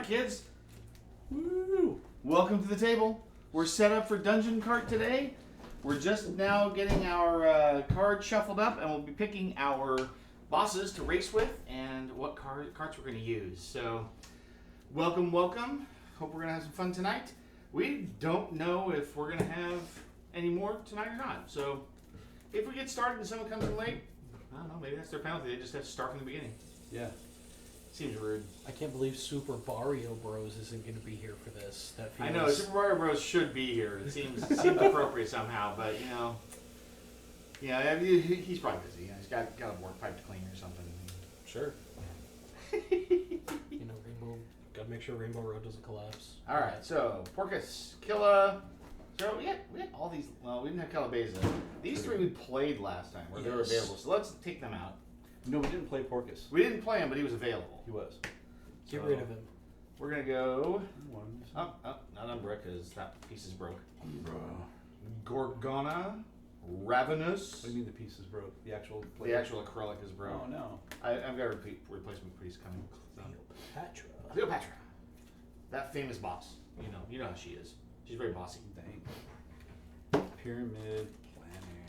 kids. Woo! Welcome to the table. We're set up for Dungeon Kart today. We're just now getting our cards shuffled up, and we'll be picking our bosses to race with and what carts we're going to use. So, welcome. Hope we're going to have some fun tonight. We don't know if we're going to have any more tonight or not. So, if we get started and someone comes in late, I don't know, maybe that's their penalty. They just have to start from the beginning. Yeah. Seems rude. I can't believe Super Mario Bros. Isn't going to be here for this. That feels... I know, Super Mario Bros. Should be here. It seems appropriate somehow, but you know, yeah, he's probably busy. You know, he's got a work pipe to clean or something. Sure. Rainbow. Gotta make sure Rainbow Road doesn't collapse. All right, so Porcus, Killa. So we had all these. Well, we didn't have Calabeza. These three we played last time where they were available. So let's take them out. No, we didn't play Porcus. We didn't play him, but he was available. He was. Get rid of him. We're gonna go. Not Umbra, because that piece is broke. Gorgona, Ravenous. What do you mean the piece is broke? The actual acrylic is broke. Oh no. I've got a replacement piece coming. Cleopatra. That famous boss. You know how she is. She's very bossy. Dang. Pyramid planning.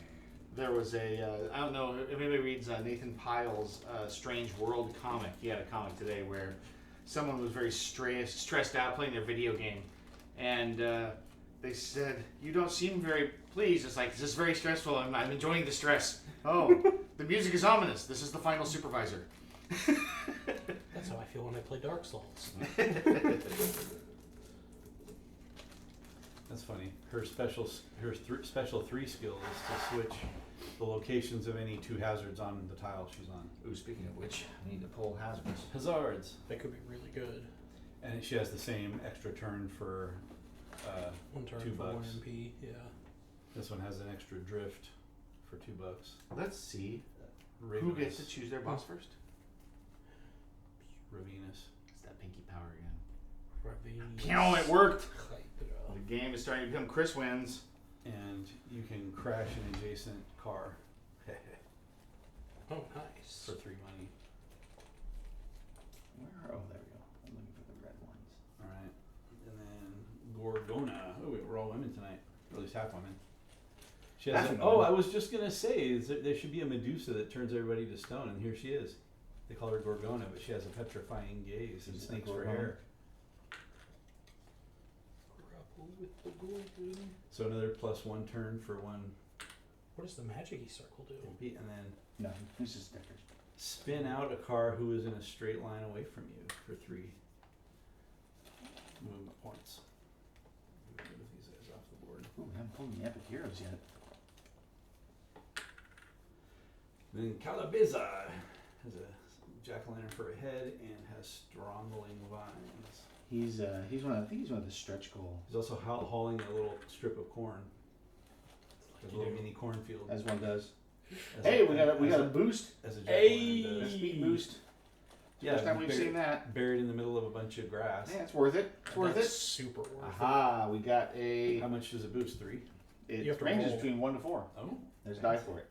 There was I don't know if anybody reads Nathan Pyle's Strange World comic. He had a comic today where someone was very stressed out playing their video game. And they said, "You don't seem very pleased." It's like, "This is very stressful. I'm enjoying the stress." "Oh, the music is ominous. This is the final supervisor." That's how I feel when I play Dark Souls. That's funny. Her special 3 skill is to switch the locations of any 2 hazards on the tile she's on. Ooh, speaking of which, I need to pull hazards. Hazards. That could be really good. And she has the same extra turn for 1 turn $2. for 1 MP, yeah. This one has an extra drift for $2. Let's see Ravenous. who gets to choose their boss first. Ravenous. It's that pinky power again. Ravenous. It worked! The game is starting to become Chris wins. And you can crash an adjacent car. Oh, nice. For 3 money. Oh, there we go. I'm looking for the red ones. Alright. And then Gorgona. Oh, we're all women tonight. Or at least half women. She has I was just going to say, there should be a Medusa that turns everybody to stone, and here she is. They call her Gorgona, but she has a petrifying gaze and snakes for hair. With the golden. So another +1 turn for 1. What does the magic-y circle do? And then No, this is stickers. spin out a car who is in a straight line away from you for 3 movement points. Get rid of these guys off the board. Ooh, I haven't pulled any epic heroes yet. Then Calabeza has a jack-o'-lantern for a head and has strangling vines. He's one of the stretch goal. He's also hauling a little strip of corn. A little mini cornfield. As one does. We got a boost. As a Hey, a speed boost. Yeah, first time we've seen that. Buried in the middle of a bunch of grass. Yeah, it's worth it. That's super worth it. Aha, we got a. How much does it boost? 3? It ranges between 1 to 4. Oh, there's a die for it.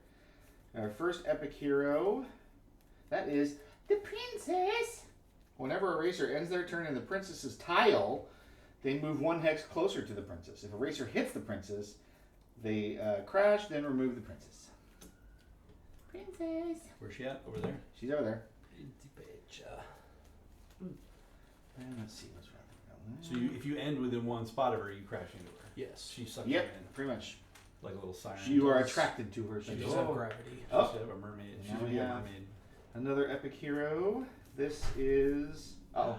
Our first epic hero, that is the princess. Whenever a racer ends their turn in the princess's tile, they move 1 hex closer to the princess. If a racer hits the princess, they crash, then remove the princess. Princess. Where's she at? Over there? She's over there. And let's see what's around. So if you end within 1 spot of her, you crash into her. Yes. She sucks you in. Pretty much. Like a little siren. You are attracted to her. She does have gravity. She should have a mermaid. She should be a mermaid. Another epic hero. This is... Oh.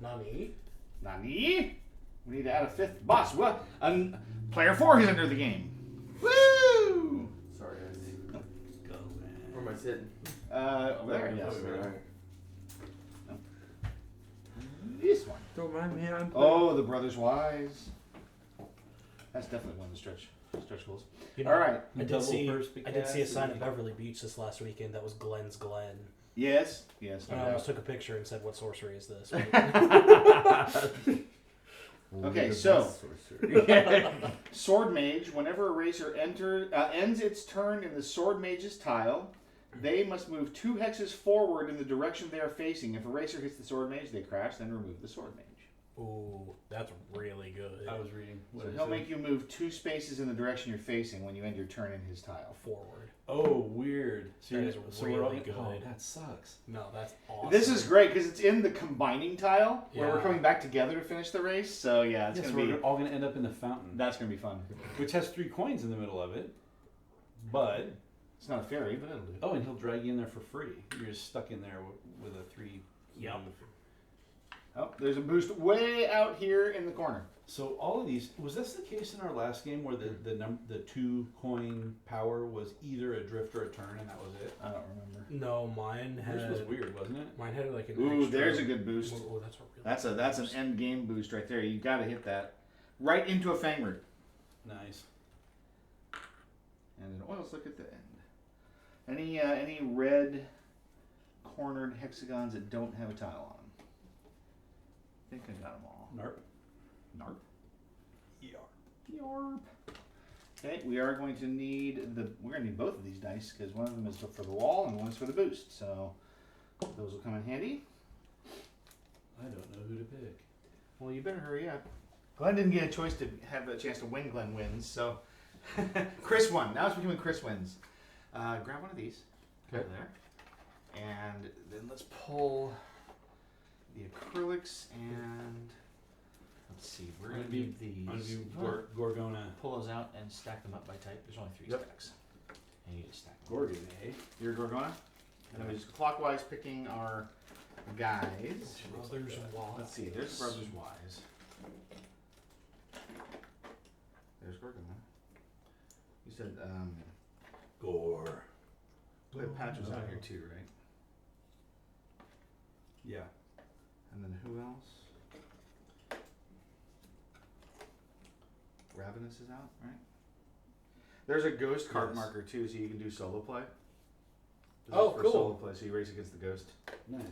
Nani? We need to add a 5th boss. What? Player 4 is under the game. Woo! Sorry, guys. Go, man. Where am I sitting? Over there. Yes. Right. No. This one. Don't mind me. I'm Oh, the Brothers Wise. That's definitely one of the stretch goals. All right. I did see a sign at Beverly Beach this last weekend that was Glenn's Glen. Yes. And I almost took a picture and said, "What sorcery is this?" Okay, so Sword Mage. Whenever a racer ends its turn in the Sword Mage's tile, They must move 2 hexes forward in the direction they are facing. If a racer hits the sword mage, they crash, then remove the sword mage. Ooh, that's really good. I was reading. So he'll make you move 2 spaces in the direction you're facing when you end your turn in his tile. Forward. Oh, weird. That is really good. Oh, that sucks. No, that's awesome. This is great because it's in the combining tile where we're Yeah. coming back together to finish the race. So yeah, it's Yes, gonna be we're all gonna end up in the fountain, that's gonna be fun. which has 3 coins in the middle of it. But It's not a fairy, but it'll do. oh, and he'll drag you in there for free. You're just stuck in there with a 3. Yep. Oh, there's a boost way out here in the corner. So all of these, was this the case in our last game where the 2 coin power was either a drift or a turn, and that was it? I don't remember. No, mine had. Yours was weird, wasn't it? Mine had like an. Ooh, extra, there's a good boost. Oh, that's a really. That's an end game boost right there. You got to hit that right into a fang root. Nice. And then oils look at the end. Any red cornered hexagons that don't have a tile on them? I think I got them all. Narp. Narp. ER. Yarp. Okay, we're going to need both of these dice because one of them is for the wall and one's for the boost. So those will come in handy. I don't know who to pick. Well, you better hurry up. Glenn didn't get a choice to have a chance to win. Glenn wins. So Chris won. Now it's becoming Chris wins. Grab one of these. Okay. Over there. And then let's pull the acrylics and let's see. We're going to do these. I'm gonna do Gorgona. Pull those out and stack them up by type. There's only 3 stacks. And you get to stack them. Gorgon, eh? You're Gorgona? And then we just clockwise picking our guys. Brothers Wise. Let's see. There's Brothers Wise. There's Gorgona. You said, Gore. we have Patches out here too, right? Yeah. And then who else? Ravenous is out, right? There's a ghost card Yes. marker too, so you can do solo play. This Oh, is for cool. Solo play, so you race against the ghost. Nice.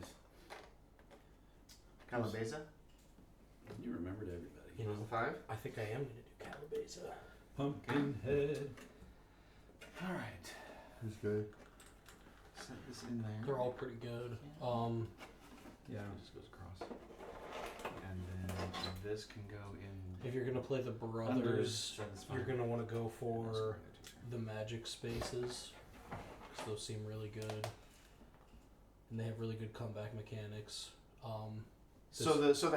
Calabeza. You remembered everybody. You know, There's the 5. I think I am gonna do Calabeza. Pumpkinhead. All right. Who's good? Set this in there. They're all pretty good. Yeah. It just goes across. And then this can go in. If you're gonna play the brothers, Unders, that's fine. you're gonna want to go That's for fine. the magic spaces, because those seem really good, and they have really good comeback mechanics. So the this one.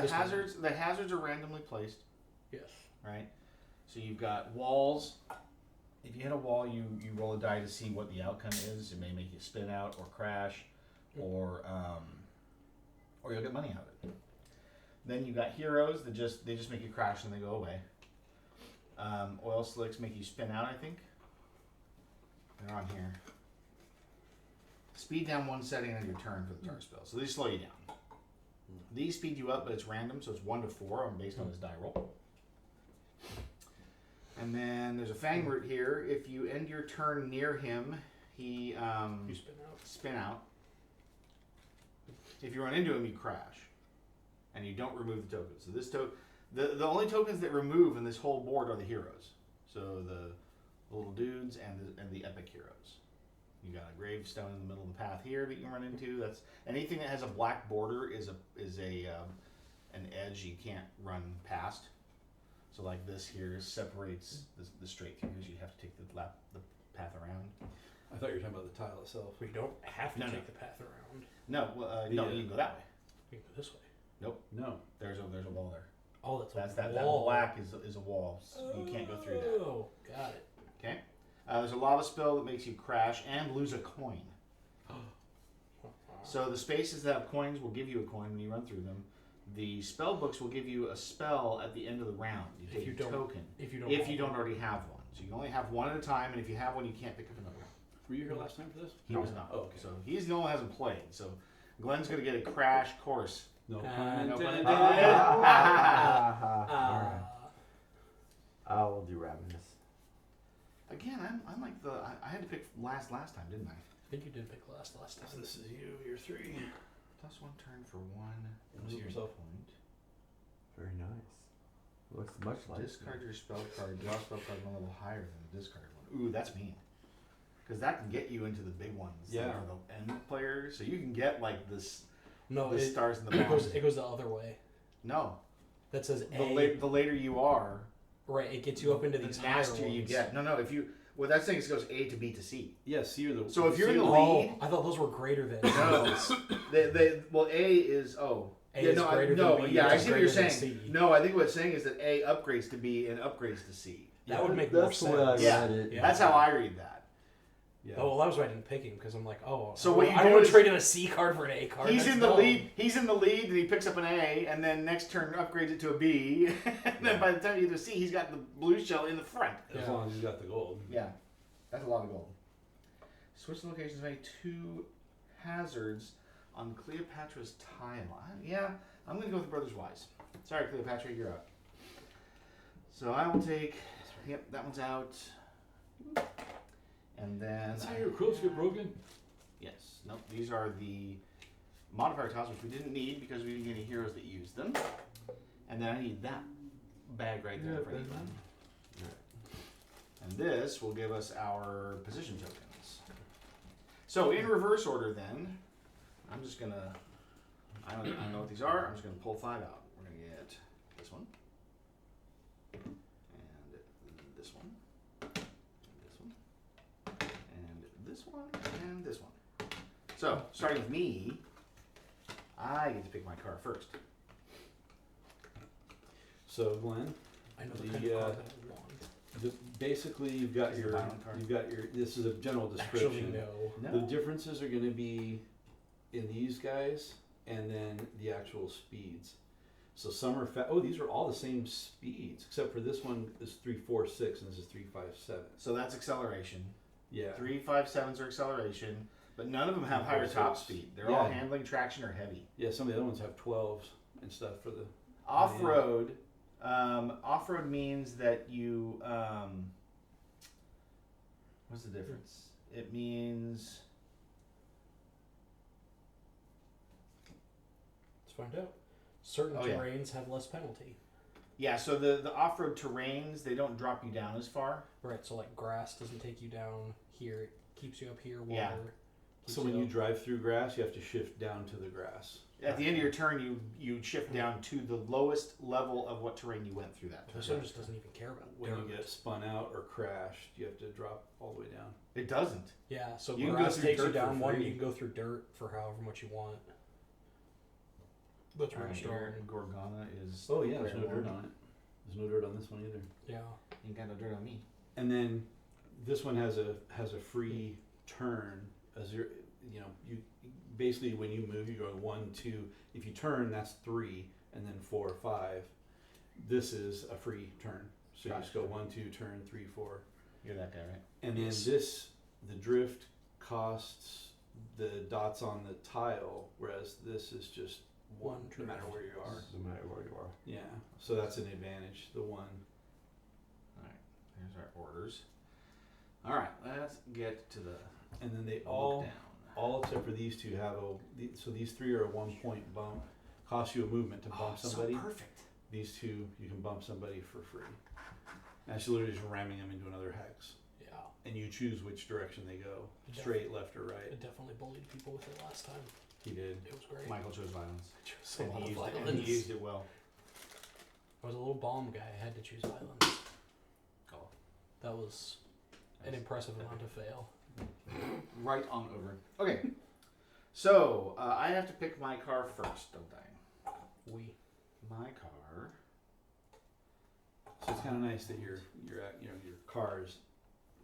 hazards are randomly placed, Yes. right? So you've got walls. If you hit a wall, you roll a die to see what the outcome is. It may make you spin out or crash, or you'll get money out of it. Then you've got heroes that they just make you crash and they go away. Oil slicks make you spin out, I think. They're on here. Speed down 1 setting on your turn for the turn spell. So these slow you down. These speed you up, but it's random, so it's 1 to 4 based on his die roll. And then there's a Fang Root here. If you end your turn near him, he You spin out. spin out. If you run into him, you crash, and you don't remove the tokens. So this the only tokens that remove in this whole board are the heroes. So the little dudes and the epic heroes. You got a gravestone in the middle of the path here that you run into. That's anything that has a black border is an edge you can't run past. So like this here separates the straight throughs. You have to take the path around. I thought you were talking about the tile itself. We don't have to No, take no. the path around. No, no, you can go that way. We can go this way. No. There's a wall there. Oh, that's That wall. black is a wall. So you can't go through that. Oh, got it. Okay. There's a lava spill that makes you crash and lose a coin. So the spaces that have coins will give you a coin when you run through them. The spell books will give you a spell at the end of the round. You take a token. If you don't already have one. So you can only have one at a time, and if you have one, you can't pick up another one. Were you here last time for this? He was not. Oh, okay. So he's the only one who hasn't played. So Glenn's going to get a crash course. No No pun pun intended. intended. Alright. I will do Ravenous. Again, I'm like I had to pick last time, didn't I? I think you did pick last So time. this is you. You're 3. Plus 1 turn for 1. See movement yourself. point. Very nice. Looks much like Discard your spell card. Draw a spell card one level higher than the discarded one. Ooh, that's mean. because that can get you into the big ones. Yeah. For the end players, so you can get like this. No, The stars and the it goes. bombs. It goes the other way. No, That says the, A. the later you are, Right, it gets you up into the these higher nastier you ones. get. No, if you what that's saying is it goes A to B to C. Yeah, C or the. So if you're in the Oh, lead, I thought those were greater than. no, well A is A yeah, is no, greater than no, B, yeah, which I is see what you're greater than saying. C. No, I think what it's saying is that A upgrades to B and upgrades to C. That would make more That's the way I sense. Yeah. read it. Yeah. That's how I read that. Yeah. Oh, well, that was why I didn't pick him because I'm like, oh, So what you I do don't want is- to trade in a C card for an A card. He's That's in the dumb. lead. He's in the lead, and he picks up an A, and then next turn upgrades it to a B, and then by the time you get to C, he's got the blue shell in the front. As Yeah. long as he's got the gold. Yeah, that's a lot of gold. Switch the locations of any 2 hazards on Cleopatra's tile. Yeah, I'm going to go with the Brothers Wise. Sorry, Cleopatra, you're up. So I will take. Yep, that one's out. And then. That's how your quilts get broken. Yes. Nope. These are the modifier tiles, which we didn't need because we didn't get any heroes that used them. And then I need that bag right there for anything. And this will give us our position tokens. So in reverse order, then, I'm just gonna. I don't know what these are. I'm just gonna pull 5 out. We're gonna get this one, and this one, and this one, and this one. So starting with me, I get to pick my card first. So Glenn, I know the The, kind of card that I want. basically you've got Is it your a violent card? this is a general Actually, description. no. The differences are going to be in these guys and then the actual speeds. So some are oh, these are all the same speeds except for this one is 346 and this is 357. So that's acceleration. Yeah. 357s are acceleration, but none of them have higher top speed. They're all Yeah. handling, traction, or heavy. Yeah, some of the other ones have 12s and stuff for the Off-road. Off-road means that you. What's the difference? It means. Let's find out. Certain Oh, yeah. terrains have less penalty. Yeah, so the off-road terrains, they don't drop you down as far. Right, so like grass doesn't take you down here. It keeps you up here. Water. Yeah. keeps So when you up. drive through grass, you have to shift down to the grass. At the end of your turn, you shift down to the lowest level of what terrain you went through that This turn. one just doesn't even care about When dirt. you get spun out or crashed, you have to drop all the way down. It doesn't. Yeah, so You can go grass through takes you dirt for down one. free. You can go through dirt for however much you want. That's where Alright, you start. here, Gorgana is. Oh yeah, there's no rare dirt one. on it. There's no dirt on this one either. Yeah. You ain't got no dirt on me. And then this one has a free turn as you you basically when you move you go 1, 2. If you turn that's 3 and then 4, 5. This is a free turn. So you just go 1, 2, turn 3, 4. You're that guy, right? And Yes. then the drift costs the dots on the tile, whereas this is just one One no matter drift. where you are. No matter where you are. Yeah, so that's an advantage. The one. Alright, there's our orders. Alright, let's get to the And then they look all down. except for these two have so these 3 are a 1 point bump. Cost you a movement to bump somebody. So perfect. These 2 you can bump somebody for free. That's literally just ramming them into another hex, Yeah. and you choose which direction they go, Yeah. straight, left, or I right. definitely bullied people with it last time. He did. It was great. Michael chose violence. I chose a And lot he, of used it, and violence. he used it well. I was a little bomb guy. I had to choose violence. Oh. That was an impressive amount to fail. Right on over. Okay. So, I have to pick my car first, don't I? My car. So it's kind of nice that your car's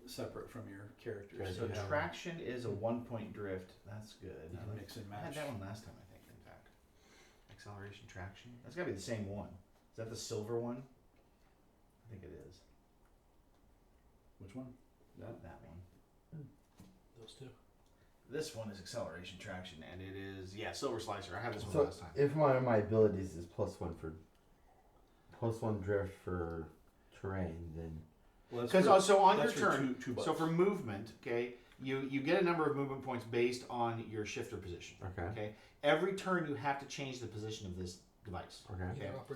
separate from your characters. So You have- traction is a 1 point drift. That's good. you can mix and I had match. that one last time, I think, in fact. Acceleration, traction. That's gotta be the same one. Is that the silver one? I think it is. Which one? That. That one. Those two. This one is acceleration, traction, and it is, yeah, silver slicer. I had this one So last time. if one of my abilities is +1 drift for terrain, then Well, that's Because for- so on your that's for turn, two bucks. so for movement, okay, you get a number of movement points based on your shifter position. okay. Okay, every turn you have to change the position of this device. Okay. Either up or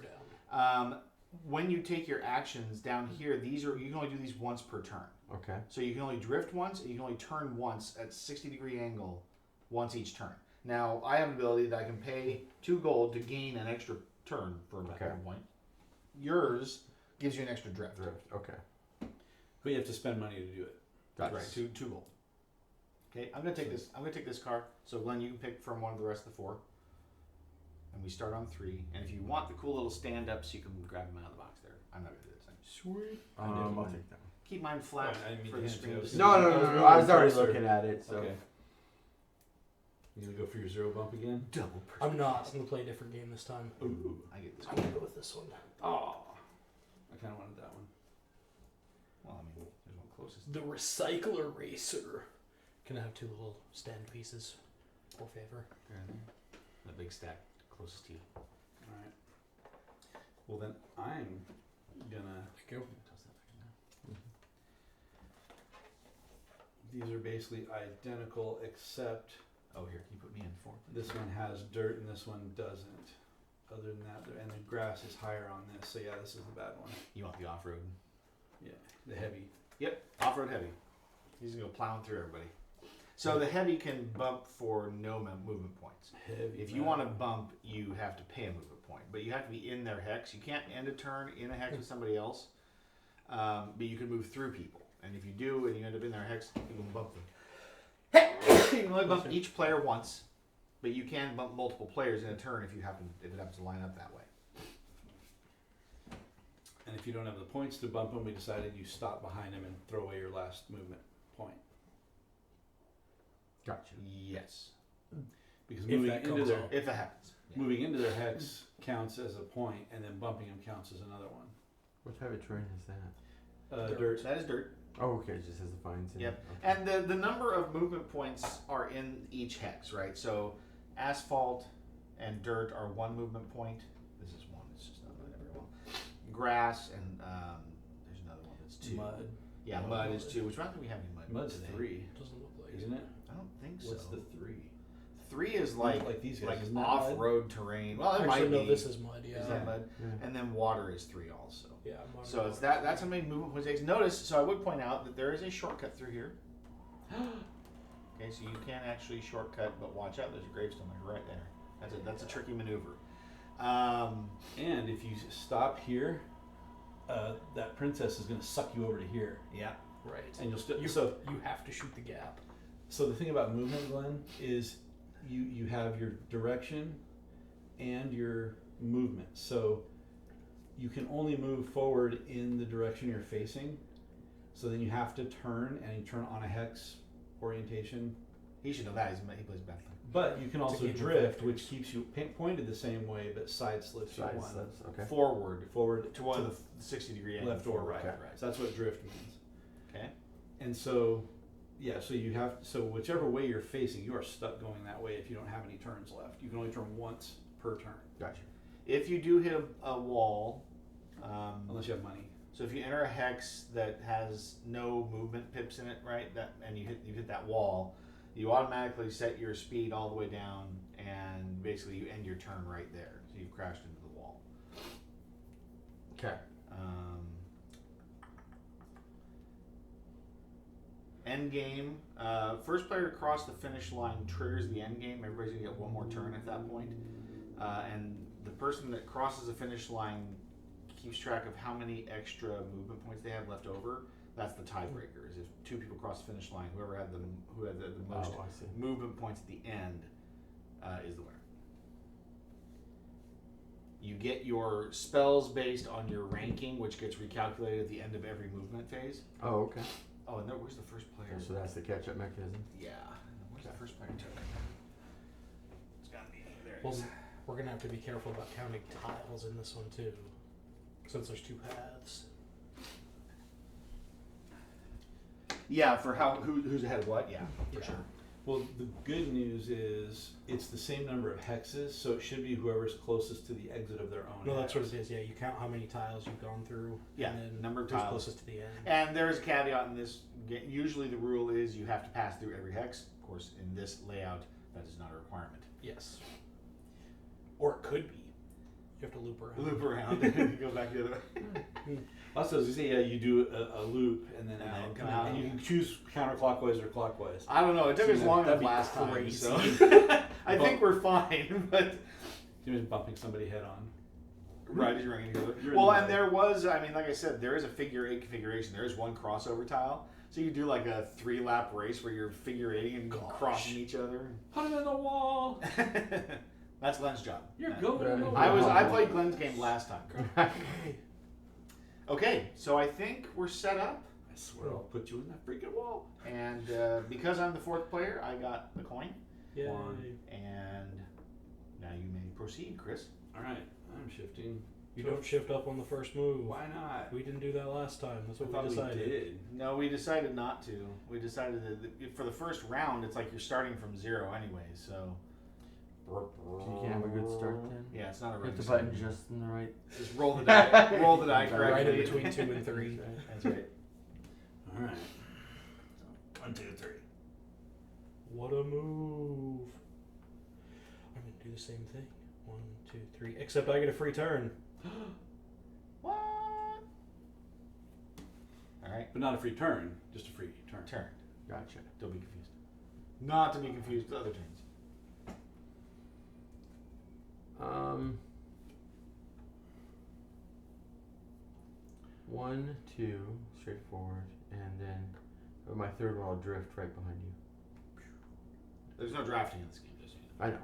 down. when you take your actions down here, you can only do these once per turn. Okay. So you can only drift once, and you can only turn once at 60-degree angle once each turn. Now, I have an ability that I can pay 2 gold to gain an extra turn for a point. Yours gives you an extra drift. Okay. But you have to spend money to do it. That's Right, 2 gold. Okay, I'm gonna take this. I'm gonna take this card. So Glenn, you can pick from one of the rest of the 4. And we start on 3. And if you want the cool little stand-ups, you can grab them out of the box there. I'm not gonna do that. Sweet. I'll take that. Keep mine flat I didn't mean for to the hand screen. you. to see. No. I was already looking at it. So. Okay. You gonna go for your 0 bump again? Double. I'm not. I'm gonna play a different game this time. Ooh. I get this. I'm gonna go with this one. Oh. I kind of wanted that one. Well, I mean, there's one closest. The Recycler Racer. Can I have 2 little stand pieces for favor? The big stack closest to you. Alright. Well then, I'm gonna... Go. These are basically identical except Oh, here, can you put me in 4? this one has dirt and this one doesn't. Other than that, and the grass is higher on this, so yeah, this is the bad one. You want the off-road? Yeah, the heavy. Yep, off-road heavy. He's gonna go plowing through everybody. So the heavy can bump for no movement points. Heavy. If you want to bump, you have to pay a movement point, but you have to be in their hex. You can't end a turn in a hex with somebody else, but you can move through people. And if you do, and you end up in their hex, you can bump them. You can only bump each player once, but you can bump multiple players in a turn if it happens to line up that way. And if you don't have the points to bump them, we decided you stop behind them and throw away your last movement point. Gotcha. Yes, Because If moving that into comes their off. if that happens. Yeah. moving into their hex counts as a point, and then bumping them counts as another one. What type of terrain is that? Dirt. That is dirt. Oh, okay. It just has the vines in Yep. it. Okay. And the number of movement points are in each hex, right? So asphalt and dirt are 1 movement point. This is 1. It's just not very well. Grass and there's another one that's 2. Mud. Yeah, mud is 2. Which one do we have any mud? Mud's today? 3, Doesn't look like isn't it? I don't think so. What's the 3? 3 is like these guys. like Isn't that mud? off-road terrain. Well, it Actually, might no, be. this is mud. Yeah. Is that mud? Yeah. And then water is 3 also. Yeah. Mud. So it's that's how many movement points it takes. Notice, so I would point out that there is a shortcut through here. Okay, so you can actually shortcut, but watch out, there's a gravestone like right there. That's a tricky maneuver. And if you stop here, that princess is going to suck you over to here, Yeah. Right. and you'll still. You you have to shoot the gap. So the thing about movement, Glenn, is you have your direction and your movement. So you can only move forward in the direction you're facing. So then you have to turn, and you turn on a hex orientation. He should know that. He plays Bethlehem. But you can It's a also game of drift, vectors. which keeps you pointed the same way, but side slips you Side one. slips. Okay. Forward Forward to one of the 60-degree angle. left or right. Right. So that's what drift means. Okay. And so, yeah, so you have, so whichever way you're facing, you are stuck going that way if you don't have any turns left. You can only turn once per turn, Gotcha. If you do hit a wall, unless you have money. so if you enter a hex that has no movement pips in it, right? And you hit that wall, you automatically set your speed all the way down, and basically you end your turn right there. So you've crashed into the wall. Okay. End game. First player to cross the finish line triggers the end game. Everybody's gonna get 1 more turn at that point. And the person that crosses the finish line keeps track of how many extra movement points they have left over. That's the tiebreaker. Is if 2 people cross the finish line, who had the most Oh, I see. movement points at the end is the winner. You get your spells based on your ranking, which gets recalculated at the end of every movement phase. Oh, okay. Oh, and where's the first player? So that's the catch-up mechanism. Yeah. Where's the first player token? It's gotta be there. Well, we're gonna have to be careful about counting tiles in this one too, since there's 2 paths. Yeah, for who's ahead of what? Yeah, for Yeah. sure. Well, the good news is it's the same number of hexes, so it should be whoever's closest to the exit of their own. No, that's hex. what it is. Yeah, you count how many tiles you've gone through. Yeah, and then number of who's tiles. closest to the end. And there's a caveat in this. Usually the rule is you have to pass through every hex. Of course, in this layout, that is not a requirement. Yes. Or it could be. You have to loop around. Loop around and go back the other way. Also, as you say, yeah, you do a loop and then And out, then come out. and you can choose counterclockwise or clockwise. I don't know. It took So as long that'd as be last time, crazy. so I think we're fine. But You're just bumping somebody head on. right as you're running together. You're in Well, the and way. there was, I mean, like I said, there is a figure 8 configuration. There is one crossover tile, so you do like a 3-lap race where you're figure 8ing and crossing each other. Put him in the wall. That's Glenn's job. You're Yeah. going in the wall. I played Glenn's game last time. Okay, so I think we're set up, I swear I'll put you in that freaking wall. and because I'm the 4th player, I got the coin, Yay. and now you may proceed, Chris. All right, I'm shifting. You don't shift up on the first move. Why not? We didn't do that last time. That's I what thought we decided. we did. No, we decided not to. We decided that for the first round, it's like you're starting from 0 anyway, so So you can't have a good start then? yeah, it's not a Hit right the button just in the right. Just roll the die, roll the die Right correctly. Right in between 2 and 3. That's right. All right. 1, 2, 3. What a move. I'm going to do the same thing. 1, 2, 3. Except I get a free turn. What? All right, But not a free turn, just a free turn. turn. Gotcha. Don't be confused. Not to be confused with other turns. One, two, straightforward, and then my third one I'll drift right behind you. There's no drafting in this game, just so you I know.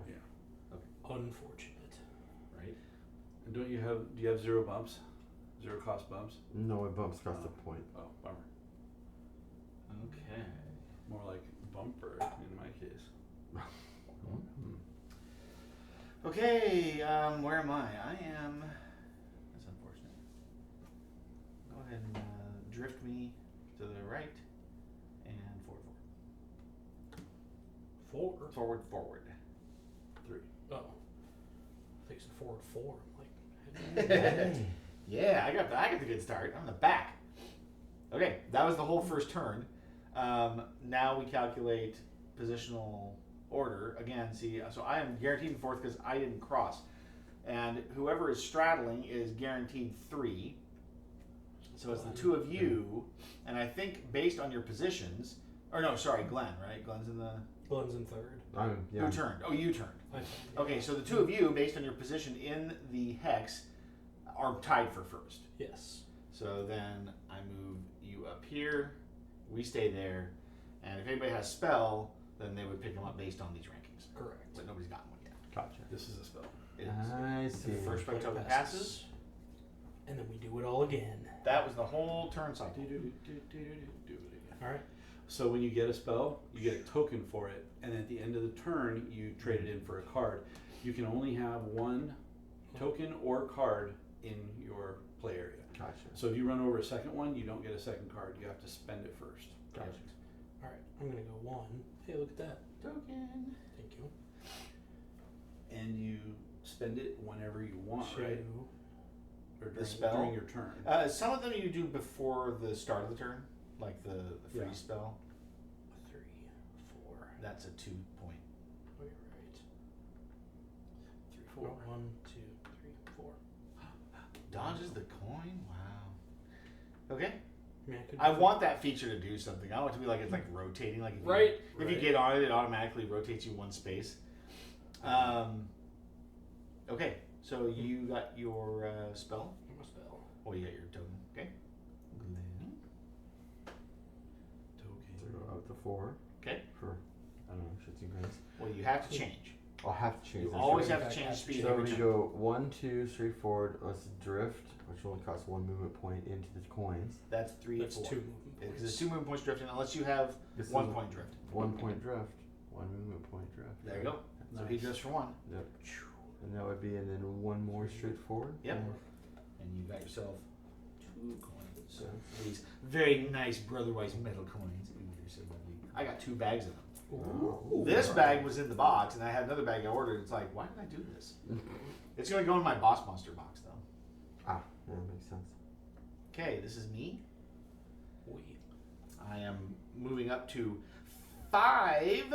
Unfortunate. know, right? And do you have 0 bumps? 0 cost bumps? No, it bumps cost a point. Oh, bummer. Okay. More like bumper in my case. Okay, where am I? I am. That's unfortunate. Go ahead and drift me to the right and forward. 4? Forward, forward. 3. Oh. I think it's forward 4. I'm like, Hey. Yeah, I got the good start. I'm in the back. Okay, that was the whole first turn. Now we calculate positional order. Again, see, so I am guaranteed in 4th because I didn't cross. And whoever is straddling is guaranteed 3. So it's the 2 of you. And I think based on your positions, or no, sorry, Glenn, right? Glenn's in the... Glenn's in 3rd. Yeah. Who turned? Oh, you turned. I turned, yeah. Okay, so the 2 of you, based on your position in the hex, are tied for 1st. Yes. So then I move you up here, we stay there, and if anybody has spell, then they would pick them up based on these rankings. Correct. But nobody's gotten one yet. Gotcha. This is a spell. It is. I see. The first strike token passes. And then we do it all again. That was the whole turn cycle. Do it again. Alright. So when you get a spell, you get a token for it, and at the end of the turn, you trade it in for a card. You can only have 1 token or card in your play area. Gotcha. So if you run over a second one, you don't get a second card. You have to spend it first. Gotcha. Alright, I'm going to go 1. Hey, look at that. Token. Thank you. And you spend it whenever you want, 2. right? Or The spell? during your turn. Some of them you do before the start of the turn, like the freeze Yeah. spell. 3, 4. That's a 2 point. Oh, you're right. 3, 4. 1, 2, 3, 4. Dodges the coin? Wow. Okay. Man, I want that feature to do something. I want it to be like it's like rotating, like if you, Right. if you get on it, it automatically rotates you 1 space. Okay, so you got your spell. I'm a spell. Oh, you got your token. Okay. So Token. go out to 4. Okay. For, I don't know, shits and grins. Well, you have to change. I'll have to change You this. always right? have to change speed. So every we turn. go 1, 2, straightforward. Let's drift, which only costs 1 movement point into the coins. That's 3 That's and 4. 2 movement Because points. it's 2 movement points drifting, unless you have This 1 is point drift. 1 point drift. 1 movement point drift. There you go. So he Nice. drifts for 1. Yep. And that would be, and then 1 more straightforward. Yep. Or- And you got yourself 2 coins. So Okay. these very nice brotherwise metal coins. Ooh, they're so lovely. I got 2 bags of them. Ooh. This bag was in the box, and I had another bag I ordered. It's like, why did I do this? It's going to go in my Boss Monster box, though. Ah, yeah, that makes sense. Okay, this is me. We. I am moving up to 5.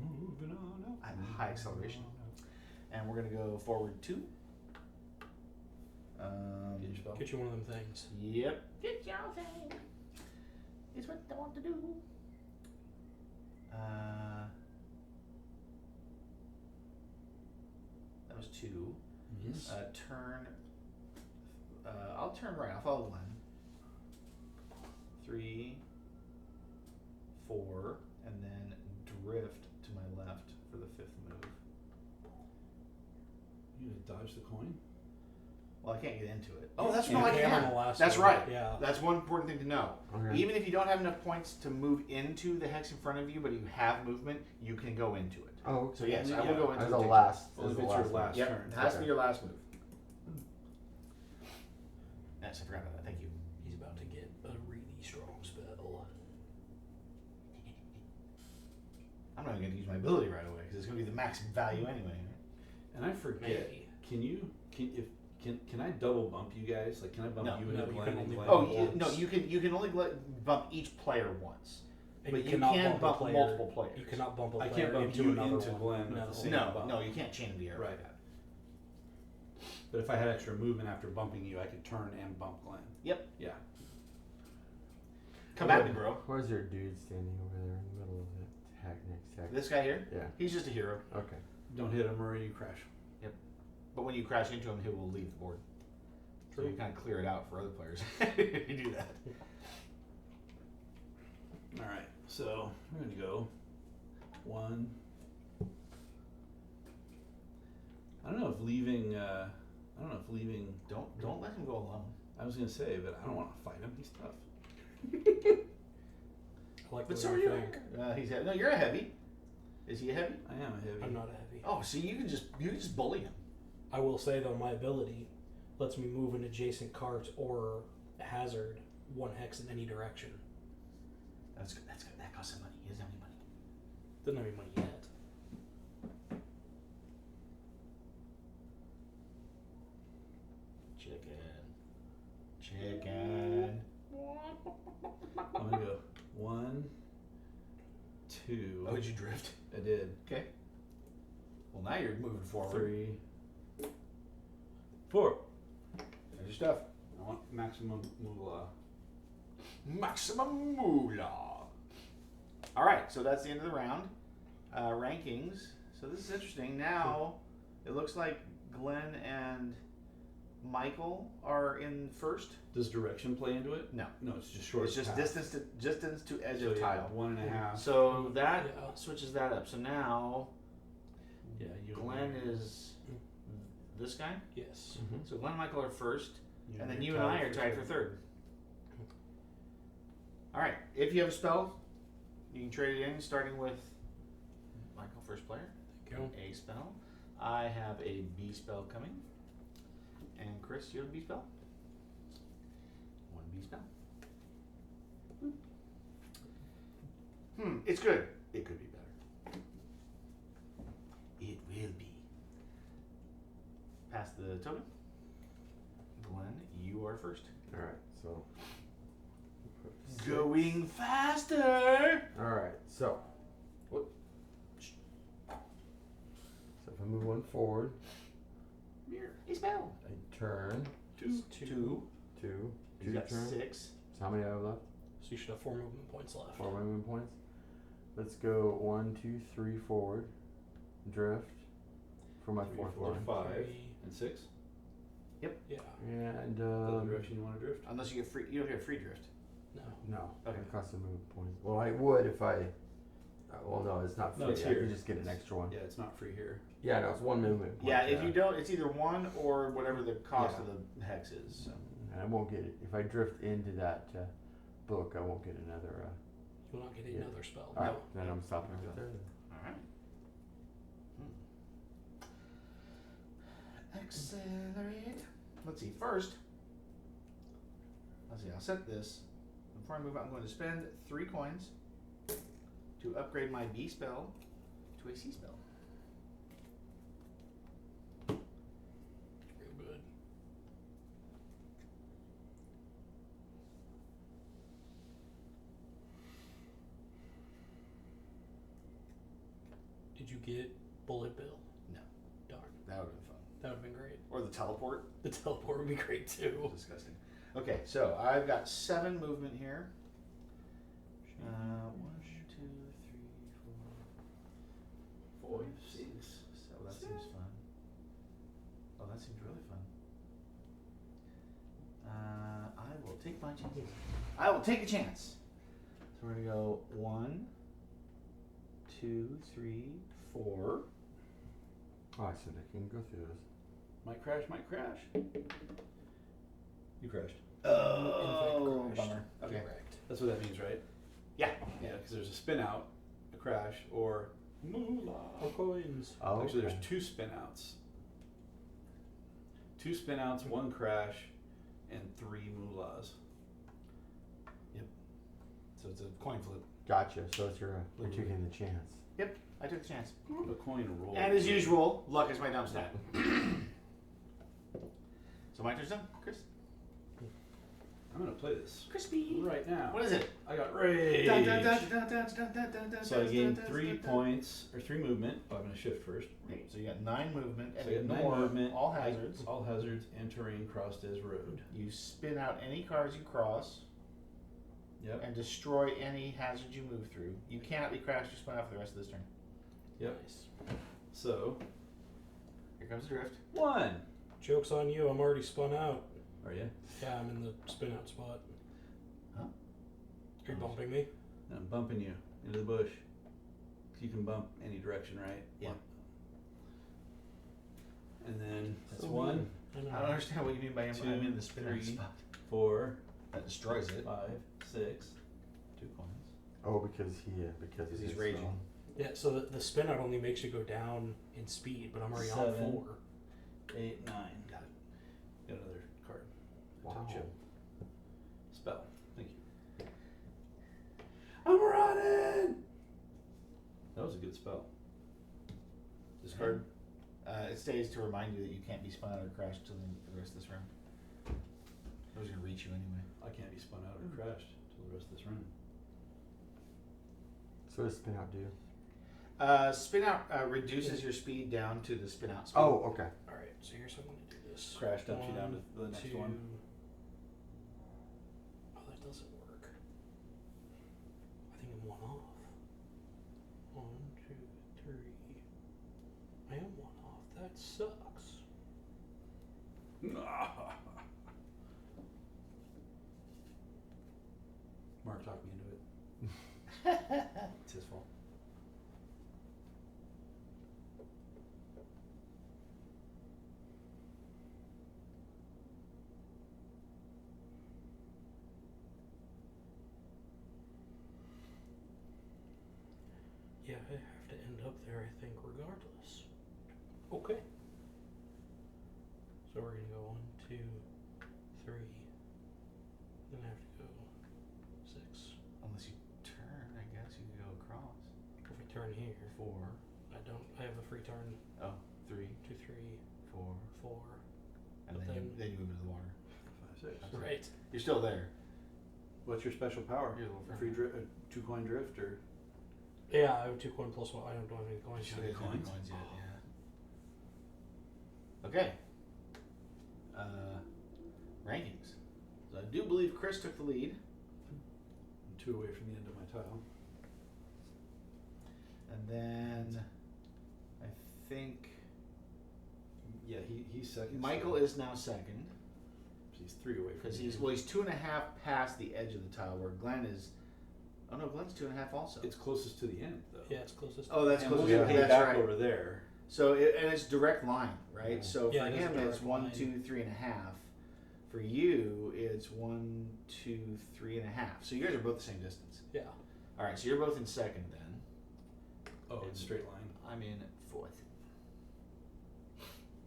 Moving on up. I have high acceleration. And we're going to go forward 2. Get your spell. Get you one of them things. Yep. Get your thing. It's what I want to do. That was 2. Yes. Turn. I'll turn right. I'll follow Glenn. 3, 4, and then drift to my left for the 5th move. You gonna dodge the coin? Well, I can't get into it. Oh, that's no, You I can on can. the last That's one. right. Yeah. That's one important thing to know. Okay. Even if you don't have enough points to move into the hex in front of you, but you have movement, you can go into it. Oh, okay. So yes, I Yeah. will go into As it. a last. Only As if a it's your last. last Yep, turn. it has to be Okay. your last move. Yes, I forgot about that. Thank you. He's about to get a really strong spell. I'm not even going to use my ability right away because it's going to be the max value anyway. And I forget. Maybe. Can I double bump you guys? Like, can I bump No. you No, into you Glenn can and only Glenn? Oh, bump you, no, once. you can only bump each player once, And but you cannot can bump, bump a player, multiple players. You cannot bump a I player can't bump into you another into one. Glenn No. at the same No, bump. no, you can't chain the air Right. like that. But if I had extra movement after bumping you, I could turn and bump Glenn. Yep. Yeah. Come at me, bro. Where's your dude standing over there in the middle of it? Next tag. This guy here, Yeah. he's just a hero. Okay. Don't hit him or you crash. But when you crash into him, he will leave the board. So True. you kind of clear it out for other players. You do that. All right. So we're gonna go 1. I don't know if leaving. Don't let him go alone. I was gonna say, but I don't want to fight him. He's tough. I like But the so way are you you. think. He's heavy. No, you're a heavy. Is he a heavy? I am a heavy. I'm not a heavy. Oh, see, you can just bully him. I will say though, my ability lets me move an adjacent cart or hazard 1 hex in any direction. That's good. That's good. That costs some money. He doesn't have any money. Doesn't have any money yet. Chicken. I'm gonna go 1, 2. Oh, did you drift? I did. Okay. Well, now you're moving forward. 3, 4. There's your stuff. I want maximum moolah. Maximum moolah. All right, so that's the end of the round. Rankings. So this is interesting. Now, it looks like Glenn and Michael are in first. Does direction play into it? No. No, it's just short. It's just distance to edge So of yeah, tile. 1.5. So that Yeah. switches that up. So now Yeah, you. Glenn is this guy. Yes. Mm-hmm. So Glenn and Michael are first, and then you're you and I are tied for third. All right. If you have a spell, you can trade it in, starting with Michael, first player. Thank you. A spell. I have a B spell coming. And Chris, you have a B spell? 1 B spell. It's good. It could be better. It will be. Pass the token. Glenn, you are first. All right. So. Going faster! All right. So. What? So if I move 1 forward, Mirror. A spell. I turn 2. 2. You got turn. 6. So how many do I have left? So you should have 4 movement points left. 4 movement points. Let's go 1, 2, 3 forward. Drift for my 3, 4th 4, line. 5, 3. and 6. Yeah. And The direction you want to drift. Unless you get free. You don't get free drift. No. no, Okay. it costs a movement point. Well, I would if I. Well, no, it's not free. No, it's I here. can just get an extra one. Yeah, it's not free here. Yeah, no, it's 1 movement point. Yeah, if you don't, it's either 1 or whatever the cost Yeah. of the hex is. So. And I won't get it if I drift into that book. I won't get another. You will not get Yeah. another spell. All right, No. then I'm stopping right there. All right. Accelerate. Let's see. First, I'll set this. Before I move on, I'm going to spend 3 coins to upgrade my B spell to a C spell. Real good. Did you get Bullet Bill? No. Darn. That would have been fun. That would have been great. Or the teleport. The teleport would be great too. Disgusting. Okay, so I've got 7 movement here. 1, 2, 3, 4, 5, 6. So that seems fun. Oh, that seems really fun. I will take my chances. I will take a chance. So we're gonna go 1, 2, 3, 4. Oh, I said I can go through this. Might crash, might crash. You crashed. Oh, In fact, bummer. crashed. Okay. Correct. That's what that means, right? Yeah. Yeah, because there's a spin out, a crash, or moolah. Or coins. Oh, Actually, okay. there's 2 spin outs. 2 spin outs, 1 crash, and 3 moolahs. So it's a coin flip. Gotcha. So it's you're taking the chance. Yep, I took the chance. A coin roll. And as usual, luck is my dumb stat. So my turn's done, Chris. I'm gonna play this Crispy. right now. What is it? I got rage. Dun, dun, dun, dun, dun, dun, dun, dun, So I dun, gained dun, 3 dun, dun. points, or 3 movement. Oh, I'm gonna shift first. Right, so you got 9 movement So and I got 9 ignore movement. all hazards. All hazards and terrain crossed as road. You spin out any cards you cross Yep. and destroy any hazard you move through. You cannot be crashed or spun out for the rest of this turn. Yep. Nice. So Here comes the drift. 1. Joke's on you. I'm already spun out. Are you? Yeah, I'm in the spin out spot. Huh? Are you bumping me? I'm bumping you into the bush. You can bump any direction, right? Yeah. And then that's So 1, I know. I don't understand what you mean by I'm 2, in the spin out 3, spot. 4, That destroys it. 5, 6. 2 coins. Oh, because Because he's it's, raging. Yeah, so the spin out only makes you go down in speed, but I'm already on 7. 4. 8, 9. Got it. Got another card. Wow. Chip. Spell. Thank you. I'm running! That was a good spell. Discard. It stays to remind you that you can't be spun out or crashed till the rest of this round. I was gonna reach you anyway. I can't be spun out or crashed till the rest of this round. So what does spin out do? Spin out reduces your speed down to the spin out speed. Oh, okay. Alright, so here's how I'm going to do this. Crash dumps you down to the next 2. one. Oh, that doesn't work. I think I'm 1 off. 1, 2, 3. I am 1 off. That sucks. Mark talked me into it. It's his fault. Yeah, I have to end up there, I think, regardless. Okay. So we're gonna go 1, 2, 3. Then I have to go 6. Unless you turn, I guess you can go across. If I turn here, 4. I don't. I have a free turn. Oh, 3, 2, 3, 4, 4. and But then you move into the water. 5, 6. That's Right. You're still there. What's your special power? You're a little A free drift, a 2 coin drift, or Yeah, I have 2 coin plus 1. I don't have any coins. You Should we don't have any coins? yet, yeah. Okay. Rankings. So I do believe Chris took the lead. I'm 2 away from the end of my tile. And then I think Yeah, he's second. Michael is now second. He's 3 away from Because the he's end. 2.5 past the edge of the tile where Glenn is. Oh no, Glenn's 2.5 also. It's closest to the end, though. Yeah, it's closest. Oh, that's And close. we'll Yeah, get paid that's back right. over there. So and it's direct line, right? Yeah. So Yeah, for it is a him it's direct 1, line. 2, 3.5. For you, it's 1, 2, 3.5. So you guys are both the same distance. Yeah. All right, so you're both in second then. Oh, it's straight line. I'm in fourth.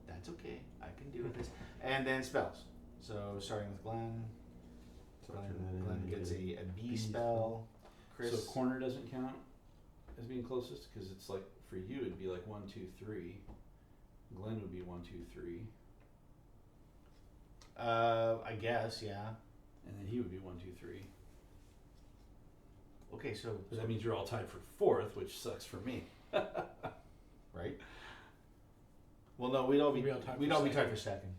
That's okay. I can deal with this. And then spells. So starting with Glenn. So turn that in Glenn and gets get a B B spell. Chris. So corner doesn't count as being closest because it's like for you it'd be like 1, 2, 3. Glenn would be 1, 2, 3, I guess, yeah. and then he would be 1, 2, 3. Okay, so But that means you're all tied for 4th, which sucks for me. right. Well, no, we'd all be We'd all tied we'd for all be second. tied for second.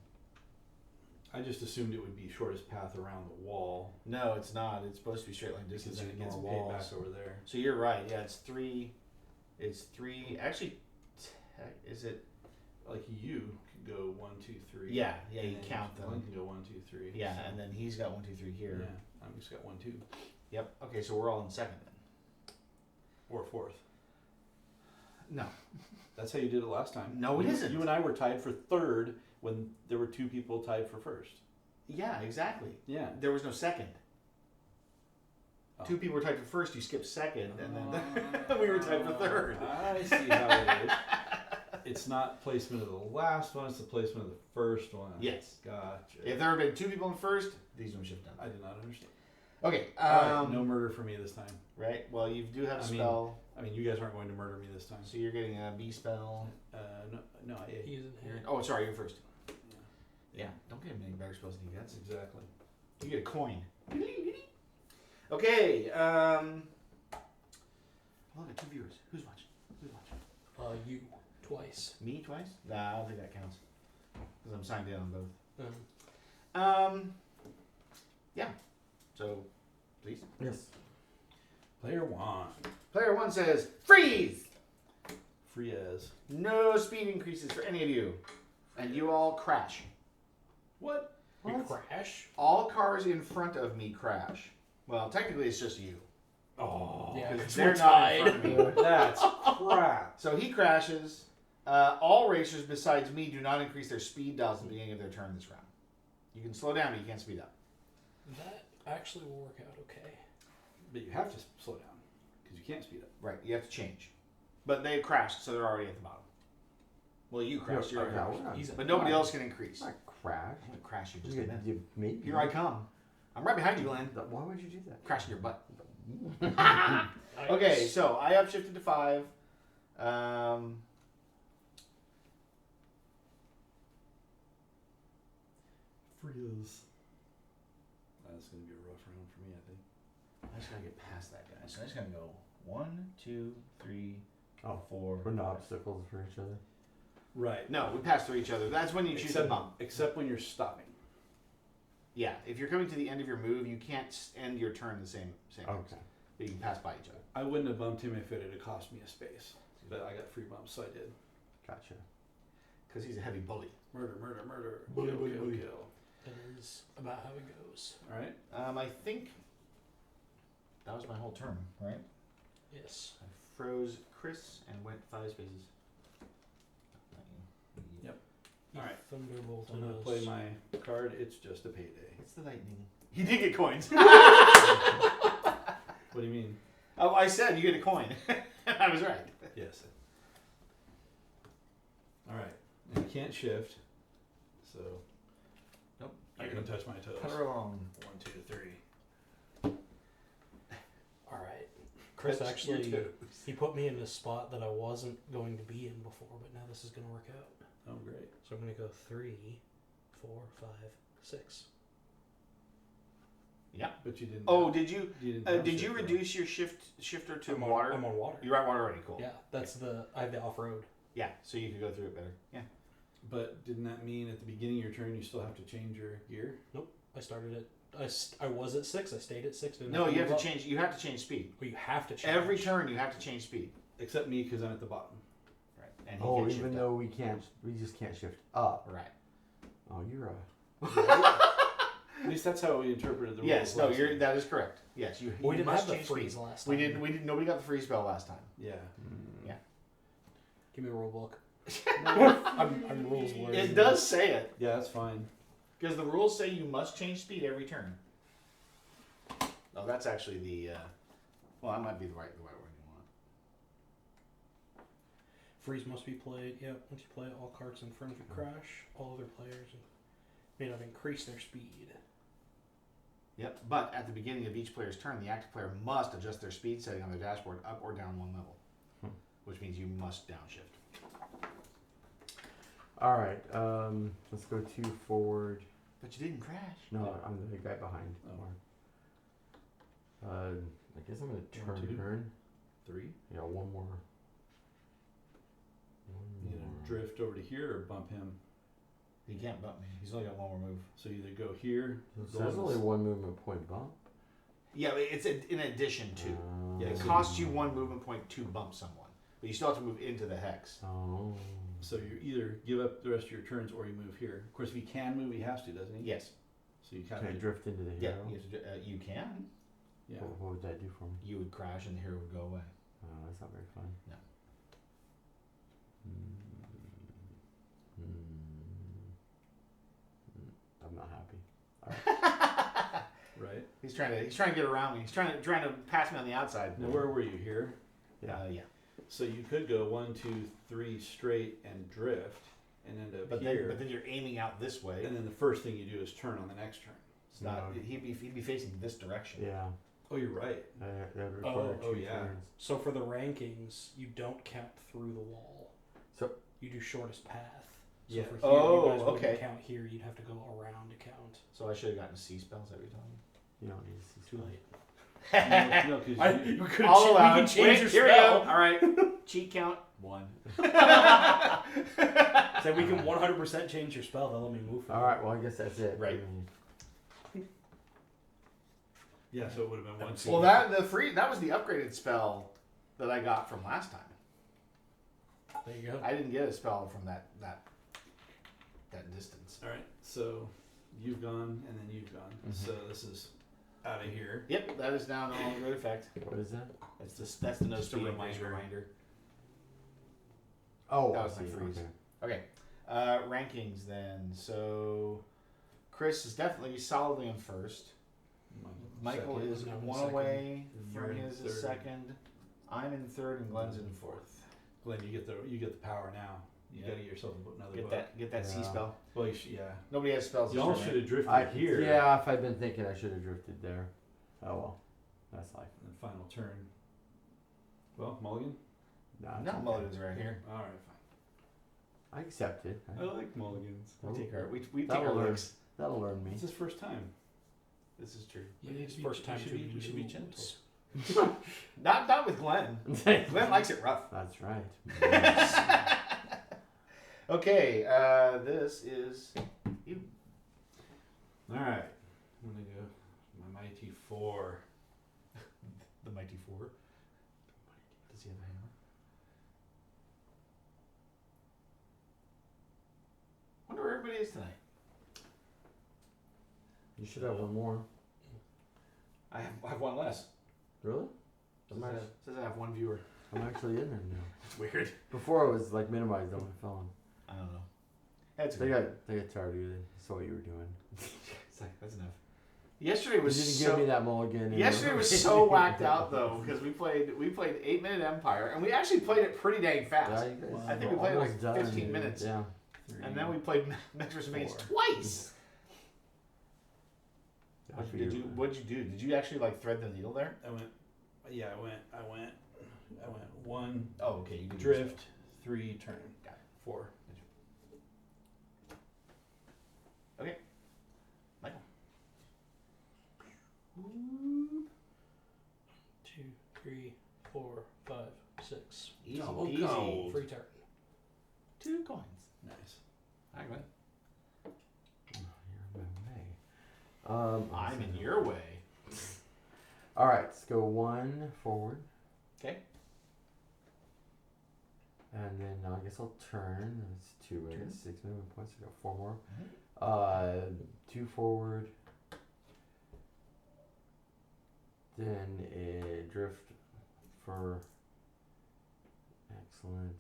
I just assumed it would be shortest path around the wall. No, it's not. It's supposed to be straight line Because distance then and it gets more paid walls. back over there. So you're right. Yeah, it's three. It's three. Actually, is it? Like you could go 1, 2, 3. Yeah, yeah. You and then count Glenn them. can go 1, 2, 3. Yeah, so- and then he's got 1, 2, 3 here. Yeah, I'm just got 1, 2, Yep. Okay, so we're all in second then. or fourth. No. That's how you did it last time. No, it you, isn't. You and I were tied for third when there were 2 people tied for first. Yeah, exactly. Yeah. There was no second. Oh. 2 people were tied for first. You skipped second, and then we were tied for third. I see how it is. It's not placement of the last one; it's the placement of the first one. Yes. Gotcha. If there had been 2 people in first, these ones shift down. I did not understand. Okay. All right, no murder for me this time. Right. Well, you do have a I mean- spell, I mean, you guys aren't going to murder me this time. so you're getting a B spell. No, He's in You're, here. oh, sorry, you're first. Yeah. Yeah. Don't get him any better spells than you That's get. exactly. You get a coin. Okay. Look at 2 viewers. Who's watching? Who's watching? You twice. Me twice? Nah, I don't think that counts. Because I'm signed in on both. Yeah. So, please. Yes. Player 1. Player 1 says, freeze! Free as. No speed increases for any of you. And you all crash. What? We What? crash. All cars in front of me crash. Well, technically it's just you. Oh. Yeah, Because 'cause they're we're not in front of me. That's crap. So he crashes. All racers besides me do not increase their speed dials at the beginning of their turn this round. You can slow down, but you can't speed up. That actually will work out okay. But you have to slow down because you can't speed up. Right, you have to change. But they crashed, so they're already at the bottom. Well, you crashed, you're already crashed. He's But nobody else can increase. Not crash. I'm gonna crash you just You, a minute. you made me. Here I come. I'm right behind you, Glenn. Why would you do that? Crashing your butt. Nice. Okay, so I upshifted to 5. Freeze. That's going to be a rough round for me, I think. I just gotta get past that guy. So I'm just gonna go 1, 2, 3, Oh, 4. we're not obstacles for each other. Right. No, we pass through each other. That's when you choose a bump. Except when you're stopping. Yeah, if you're coming to the end of your move, you can't end your turn the same. Okay. But you can pass by each other. I wouldn't have bumped him if it had cost me a space. But I got free bumps, so I did. Gotcha. Because he's a heavy bully. Murder, murder, murder. Bully, Kill, bully, kill, bully. kill. That is about how it goes. Alright. I think that was my whole turn, right? Yes. I froze Chris and went 5 spaces. Not you. Yep. He Alright. Thunderbolt So I'm going to us. play my card. It's just a payday. It's the lightning. He did get coins. What do you mean? Oh, I said you get a coin. I was right. Yes. Alright. And you can't shift. So Nope. I can touch my toes. Put her along. 1, 2, 3. All right. Chris Touch actually, your toes. he put me in a spot that I wasn't going to be in before, but now this is going to work out. Oh, great. So I'm going to go 3, 4, 5, 6. Yeah. But you didn't. Oh, did you? didn't Did you downshift, though. reduce your shifter to I'm water? I'm on water. You're at water already. Cool. Yeah, that's I have the off-road. Yeah. So you could go through it better. Yeah. But didn't that mean at the beginning of your turn you still have to change your gear? I started at, I was at 6. I stayed at 6. Didn't No, you have move to up. change. You have to change speed. Well, you have to change. Every turn, you have to change speed. Except me because I'm at the bottom. Right. And he Oh, can even shift though we can't, we just can't shift up. up. Right. Oh, you're a. At least that's how we interpreted the rules. Yes. No. last You're. time. That is correct. Yes. You. We you didn't must have the change freeze speed. last time. We didn't. We didn't. Nobody got the free spell last time. Yeah. Yeah. Give me a rule book. I'm rules learned. It does say it Yeah, that's fine. because the rules say you must change speed every turn. Oh, that's actually the. Well, that might be the right one you want. Freeze must be played. Yep. Once you play it, all cards in front of you crash. All other players may not increase their speed. Yep. But at the beginning of each player's turn, the active player must adjust their speed setting on their dashboard up or down 1 level, which means you must downshift. All right. Let's go 2 forward. But you didn't crash. No, I'm the guy behind. Oh. I guess I'm gonna 1, 2. turn. 3. Yeah, one more. You gonna drift over to here or bump him? He can't bump me. He's only got one more move. So you either go here. So there's only one movement point bump. Yeah, but it's in addition to. Yeah, It so costs you one movement point to bump someone, but you still have to move into the hex. Oh. So you either give up the rest of your turns or you move here. Of course, if he can move, he has to, doesn't he? Yes. So you kind Can I of drift into the Yeah. hero? You can. yeah. What would that do for me? You would crash and the hero would go away. Oh, that's not very fun. No. I'm not happy. Right. He's trying to get around me. He's trying to pass me on the outside. Now where were you here? Yeah. Yeah. So you could go 1, 2, 3 straight and drift, and end up here. But then you're aiming out this way. And then the first thing you do is turn on the next turn. It's not. No. He'd be facing this direction. Yeah. Oh, you're right. That would require oh, two yeah. turns. So for the rankings, you don't count through the wall. So- you do shortest path. So Yeah. for here, Oh, you guys wouldn't okay. count here. You'd have to go around to count. So I should have gotten C spells every time. You don't need to see Too spells. late. No, because We could All we allowed. can change your Here we spell. go. All right. Cheat count 1. So we can 100% change your spell. They'll let me move. All right. Well, I guess that's it. Right. I mean, yeah, so it would have been 1, 2. Well, that was the upgraded spell that I got from last time. There you go. I didn't get a spell from that distance. All right, so you've gone and then you've gone. Mm-hmm. So this is out of here. Yep, that is now no longer in effect. what is that? That's the no Just a speed reminder. reminder. Oh, That I was my see. freeze. Okay. Okay. Rankings then. So Chris is definitely solidly in first. Michael Second. is I'm in one second. away. You're Fern in is in third. second. I'm in third, and Glenn's in fourth. Glenn, you get the power now. You Yeah. got to get yourself another Get book. that C Yeah. spell. Well, you should, yeah. Nobody has spells. Y'all this turn, should right? have drifted here. Yeah, if I'd been thinking, I should have drifted there. Oh well, that's life. And then final turn. Well, Mulligan. Nah, it's No, okay. Mulligan's right here. All right, I accept it. fine. I like Mulligans. We take our we take That'll our learn. licks. That'll learn me. It's his first time. This is true. Yeah, it's You- first you time should to be- you should be lose. gentle. Not with Glenn. Glenn likes it rough. That's right. Okay, this is you. All right. I'm gonna go my mighty 4. The Mighty Four. Does he have a hammer? Wonder where everybody is tonight. You should have one more. I have one less. Really? Says I have one viewer. I'm actually in there now. It's weird. Before it was like minimized on my phone. I don't know. That's They good. got tired of you. They saw what you were doing. It's like, that's enough. Yesterday You was didn't so. give me that mulligan. Yesterday was so whacked out though because we played 8-Minute Empire and we actually played it pretty dang fast. Yeah, you guys I think were we played it like almost done, 15 dude. minutes. Yeah. 3. And then we played Metro's Remains 4. twice. Good for What'd you do? Did you actually like thread the needle there? I went. Yeah, I went 1 Oh, okay. You did drift, 3 turn. Got it. 4. Okay. Michael. 2, 3, 4, 5, 6. Easy Double peasy. gold. Free turn. 2 coins. Nice. All right, You're in my way. I'm in your way. All right, let's go 1 forward, Okay. and then I guess I'll turn. That's 2. I guess 6 movement points. I got 4 more. Mhm. 2 forward. Then a drift for excellent.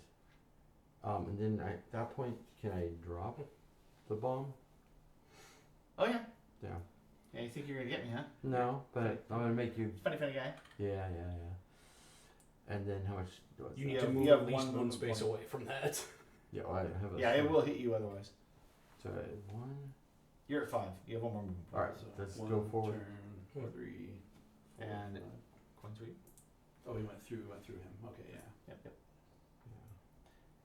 And then at that point, can I drop the bomb? Oh yeah. Yeah. Yeah, you think you're gonna get me, huh? No, but I'm gonna make you. Funny guy. Yeah. And then how much? What's You that? need have- to move you have at least one one movement space point. away from that. Yeah, well, I have a. Yeah, it will hit you otherwise. So 1. You're at 5. You have one more movement. All right, So let's 1 go forward. Turn, 3. 4, And- 5. Coin sweep. Oh, we went through him. Okay, yeah. Yep.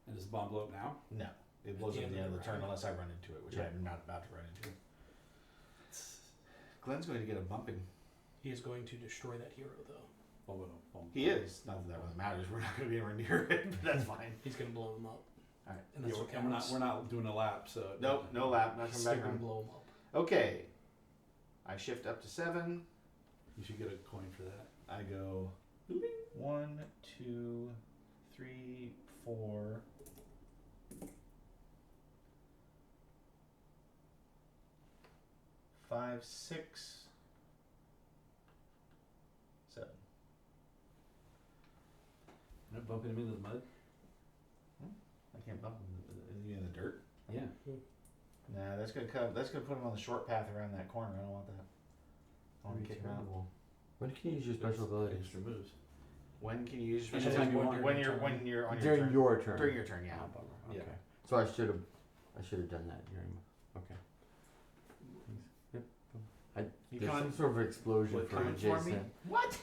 And does the bomb blow up now? No, it blows At at the the end of the round. turn unless I run into it, which Yeah. I'm not about to run into. Glenn's going to get a bumping. He is going to destroy that hero, though. Bomb, bomb, bomb. He is. Not that that really matters. We're not going to be anywhere near it, but that's fine. He's going to blow them up. All right. And that's Yeah, what we're counts. not doing a lap, so. Nope, no lap. Not Still coming back gonna around. blow them up. Okay. I shift up to 7. You should get a coin for that. I go 1, 2, 3, 4. 5, 6, 7. You're not bumping him into the mud? I can't bump him. Is he in the dirt? Yeah. Nah, that's gonna come. That's gonna put him on the short path around that corner. I don't want that. I want to kick him out. Terrible. When can you use your special abilities? Extra moves. When can you use your special Anytime you abilities? want. When you're on During your turn. your turn. During your turn, yeah. Oh, bummer. Yeah. Okay. So I should have done that during. Okay. Yep. You There's coming? some sort of explosion What, for coming for me? adjacent. What?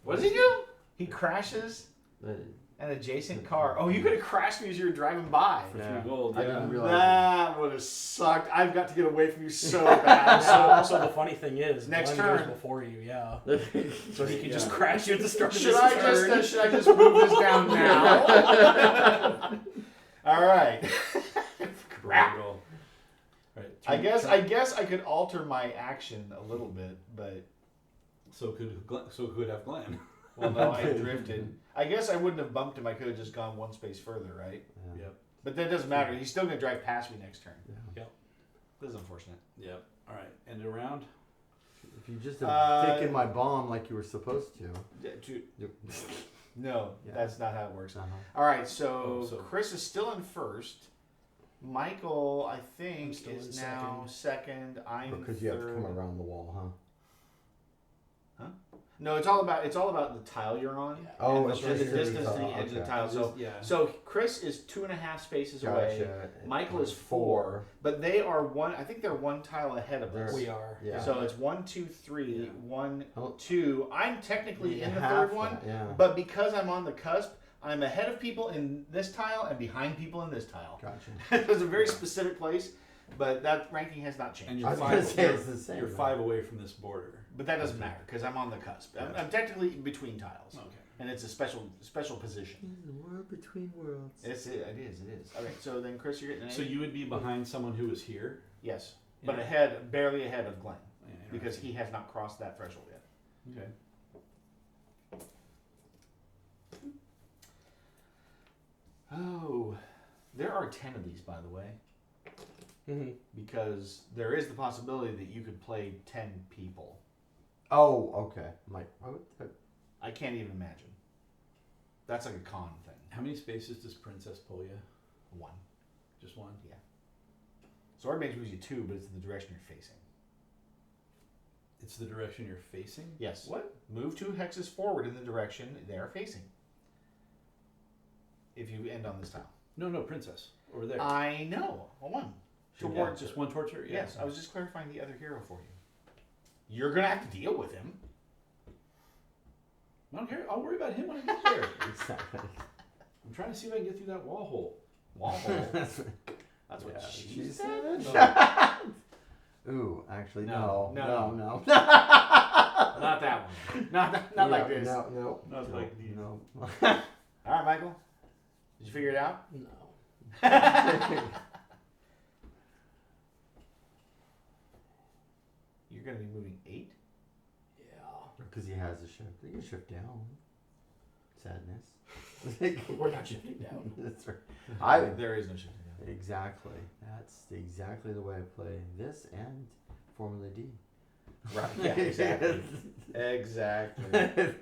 What does he do? He crashes Uh, an adjacent car. Oh, you could have crashed me as you were driving by. For Yeah. 3 gold, I yeah. didn't realize. That would have sucked. I've got to get away from you so bad. So the funny thing is, Next Glenn goes turn. before you, yeah. it. So he can just Yeah. crash you at the start of Should this I turn. just move this down now? All right. Brutal. Right. I guess I could alter my action a little bit, but So could have Glenn. well, no, I drifted. I guess I wouldn't have bumped him. I could have just gone one space further, right? Yeah. Yep. But that doesn't matter. He's still gonna drive past me next turn. Yeah. This is unfortunate. Yep. All right. End around. If you just have Uh, taken my bomb like you were supposed to. No, Yeah. that's not how it works. Uh-huh. All right, so, Oh, so- Chris is still in first. Michael, I I'm think, still is in now second. I'm Because you have to third. come around the wall, huh? No, it's all about the tile you're on. Yeah. Oh, and the, it's and the just distance to the okay. edge of the tile. So, yeah. so Chris is 2.5 spaces away, Gotcha. Michael is 4. but they are one. I think they're one tile ahead of us. We are. Yeah. So it's 1, 2, 3, Yeah. 1, Oh. 2. I'm technically in the Half third one, that, yeah. but because I'm on the cusp, I'm ahead of people in this tile and behind people in this tile. Gotcha. It's a very specific place, but that ranking has not changed. And I you're was 5. gonna say it's the same. You're right? 5 away from this border. But that doesn't matter because I'm on the cusp. I'm technically between tiles, Okay. and it's a special position. The world between worlds. It is. Okay, so then Chris, you're getting an 8? So you would be behind someone who was here. Yes, but Yeah. barely ahead of Glenn Yeah, because he has not crossed that threshold yet. Okay. Oh, there are 10 of these, by the way, Mm-hmm. because there is the possibility that you could play 10 people. Oh, okay. Mike, why would that? I can't even imagine. That's like a con thing. How many spaces does Princess pull you? 1. Just 1. Sword Mage moves you 2, but it's in the direction you're facing. It's the direction you're facing. Yes. What? Move 2 hexes forward in the direction they are facing. If you end on this tile. No, Princess over there. I know. A 1. Towards just one towards her. Yeah. Yes, I was just clarifying the other hero for you. You're gonna have to deal with him. I don't care. I'll worry about him when I get there. Exactly. I'm trying to see if I can get through that wall hole. Wall hole. That's That's what yeah, she she said. said. Ooh, actually, No, no. Not that one. Not like this. No. Not like these. No. All right, Michael. Did you figure it out? No. You're gonna be moving 8. Yeah. Because he has a shift. You can shift down. Sadness. We're not shifting down. That's right. There is no shifting down. Exactly. That's exactly the way I play this and Formula D. Right. Yeah. Exactly. Exactly. Man,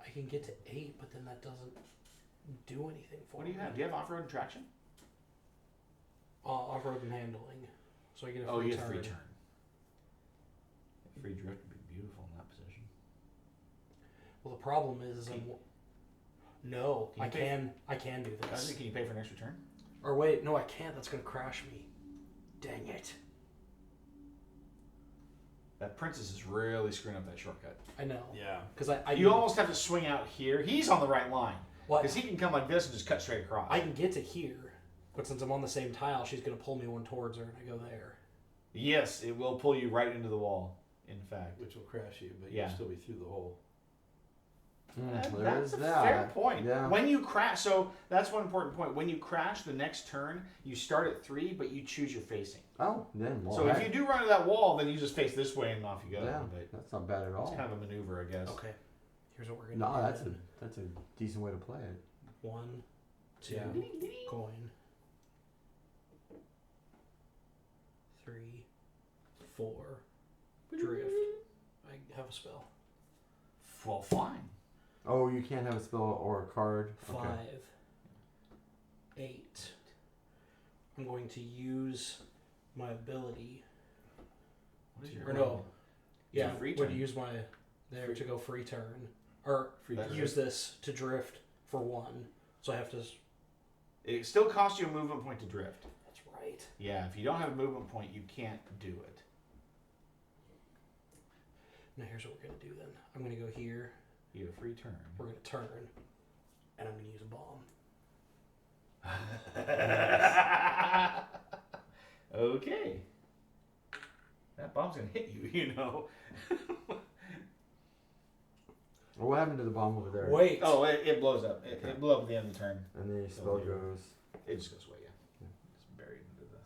I can get to 8, but then that doesn't do anything for What me. do you have? Do you have off-road and traction? Off-road and handling. So I get a free Oh, you turn. get free turn. Free drift would be beautiful in that position. Well, the problem is Can I'm... you- No, Can you I can do this. Can you pay for an extra turn? Or wait, no, I can't. That's going to crash me. Dang it. That princess is really screwing up that shortcut. I know. Yeah. Because I You almost have to swing out here. He's on the right line. well, Because he can come like this and just cut straight across. I can get to here, but since I'm on the same tile, she's going to pull me one towards her, and I go there. Yes, it will pull you right into the wall, in fact. Which will crash you, but Yeah. you'll still be through the hole. That's a that. fair point. Yeah. When you crash, so that's one important point. When you crash the next turn, you start at 3, but you choose your facing. Oh, then well, So if you do run to that wall, then you just face this way and off you go. yeah, But that's not bad at it's all. kind of a maneuver, I guess. Okay. Here's what we're gonna No, do. that's a then. that's a decent way to play it. 1, 2, Yeah. coin. 3, 4, drift. I have a spell. Well, fine. Oh, you can't have a spell or a card. 5, Okay. 8. I'm going to use my ability. What is your Or no. Yeah, free would turn. use my there to go free turn, or Free That's use this to drift for 1. So I have to. It still costs you a movement point to drift. That's right. Yeah, if you don't have a movement point, you can't do it. Now here's what we're gonna do then. I'm gonna go here. You have a free turn. We're gonna turn, and I'm gonna use a bomb. Okay. That bomb's gonna hit you, you know. Well, what happened to the bomb over there? Wait. Oh, it blows up. It blew up at the end of the turn. And then your spell here. goes. It just goes away, yeah. It's buried into the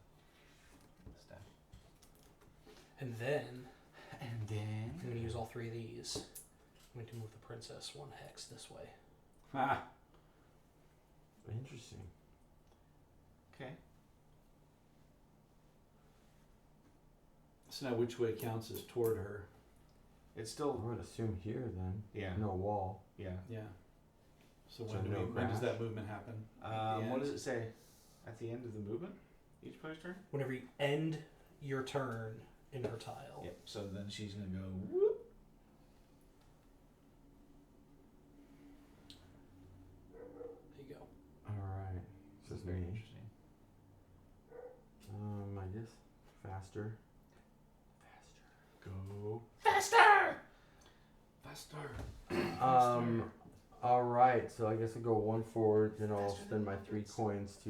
stack. And then And then I'm gonna use all 3 of these. I'm going to move the princess 1 hex this way. Ah, Interesting. okay. so now which way counts as toward her? It's I still would assume here then. yeah. No wall. Yeah. Yeah. So So when, no when does crash? that movement happen? At the What does end? it say? At the end of the movement? Each player's turn? Whenever you end your turn in her tile. Yep. So then she's gonna go whoop. There you go. Alright. This is Very me. interesting. I guess faster. Go faster! Faster. Alright, so I guess I'll go 1 forward, then I'll Faster spend than my 3 rockets. coins to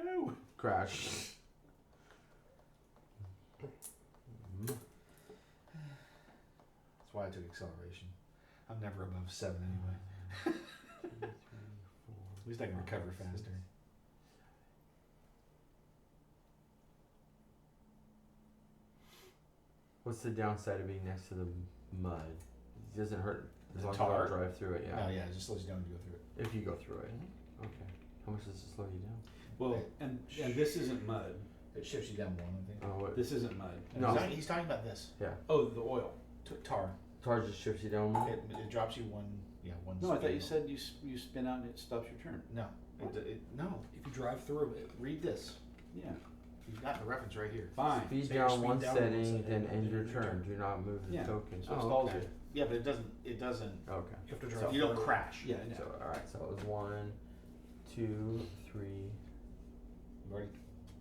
No. crash. That's why I took acceleration. I'm never above 7 anyway. 2, 3, 4, At least I can recover 5, faster. 6. What's the downside of being next to the mud? It doesn't hurt as The long as I tar? don't drive through it, yeah. No, yeah, it just slows you down to go through it. If you go through it. Okay. How much does it slow you down? Well, and this isn't mud. It shifts you down 1, I think. Oh, what? This isn't mud. No. He's talking about this. Oh, the oil. Tar. Tar just shifts you down one? It drops you 1. Yeah, 1. No, I thought you scale. said you spin out and it stops your turn. No. No. If you drive through it, Read this. Yeah. You've got the reference right here. Fine. Speed So you down speed one down setting, one setting, then end then your end your turn. turn. Do not move the Yeah. token. So it Oh, stalls okay. you. Yeah, but it doesn't. Okay. you have to drive So through You don't it. crash. Yeah. So, alright, so it was 1, 2, 3, You've already.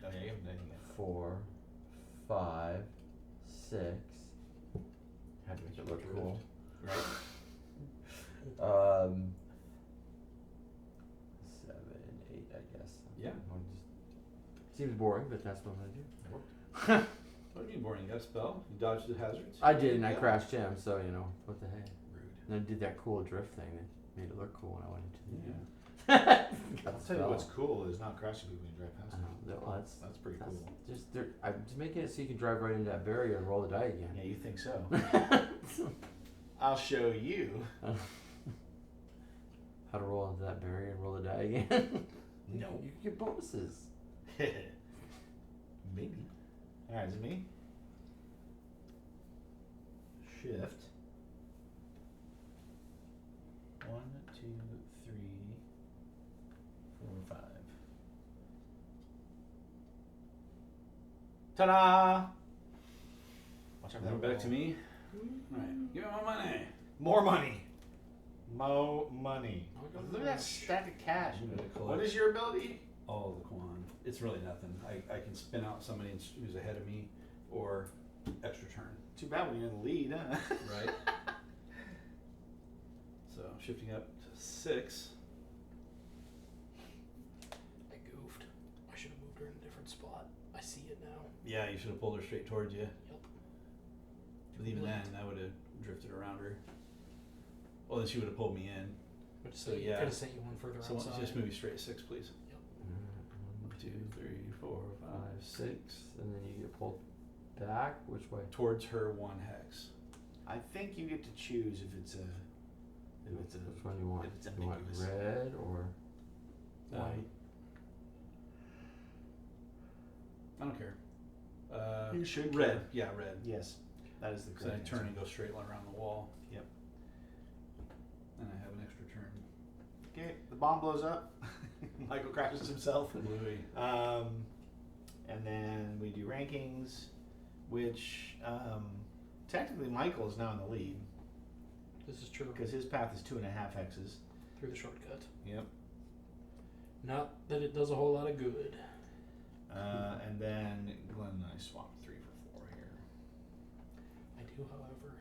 Oh yeah, you haven't done anything yet. 4, 5, 6. Had to make it look cool. Right. 7, 8, I guess. Yeah. Seems boring, but that's what I'm gonna do. What do you mean boring? You got a spell? You dodged the hazards? I did, and I Yeah. crashed him, so you know what the heck. Rude. And I did that cool drift thing that made it look cool when I went into the Yeah. I'll tell you what's cool is not crashing people when you drive past I them. know. Well, That's pretty that's cool. just I'm just making it so you can drive right into that barrier and roll the die again. Yeah, you think so? I'll show you. How to roll into that barrier and roll the die again. No. You can get bonuses. Maybe. Alright, is it me? Shift. 1, 2, 3, 4, 5. Ta-da! Watch out for Now that back wall. to me. Right. Give me my money. More money. Mo money. Oh, God. Look at that stack of cash. I'm gonna What collect is your ability? all the quan. It's really nothing. I can spin out somebody who's ahead of me or extra turn. Too bad when you're in the lead, huh? Right. So shifting up to 6. I goofed. I should have moved her in a different spot. I see it now. Yeah, you should have pulled her straight towards you. Yep. But even then, I would have drifted around her. Well, then she would have pulled me in. But So, so yeah. could have sent you one further So outside. just move you straight 6, please. 1, 2, 3, 4, 5, 6. and then you get pulled back. Which way? Towards her 1 hex. I think you get to choose if it's a. Which one you want? If it's You want ambiguous. red or white? I don't care. You should red. care. Yeah, red. Yes, that is the So then I correct turn answer. and go straight around the wall. Yep. And I have an extra turn. Okay, the bomb blows up. Michael crashes himself. Louis. And then we do rankings, which technically Michael is now in the lead This is true. because his path is 2.5 hexes. Through the shortcut. Yep. Not that it does a whole lot of good. And then Glenn and I swap 3 for 4 here. I do, however.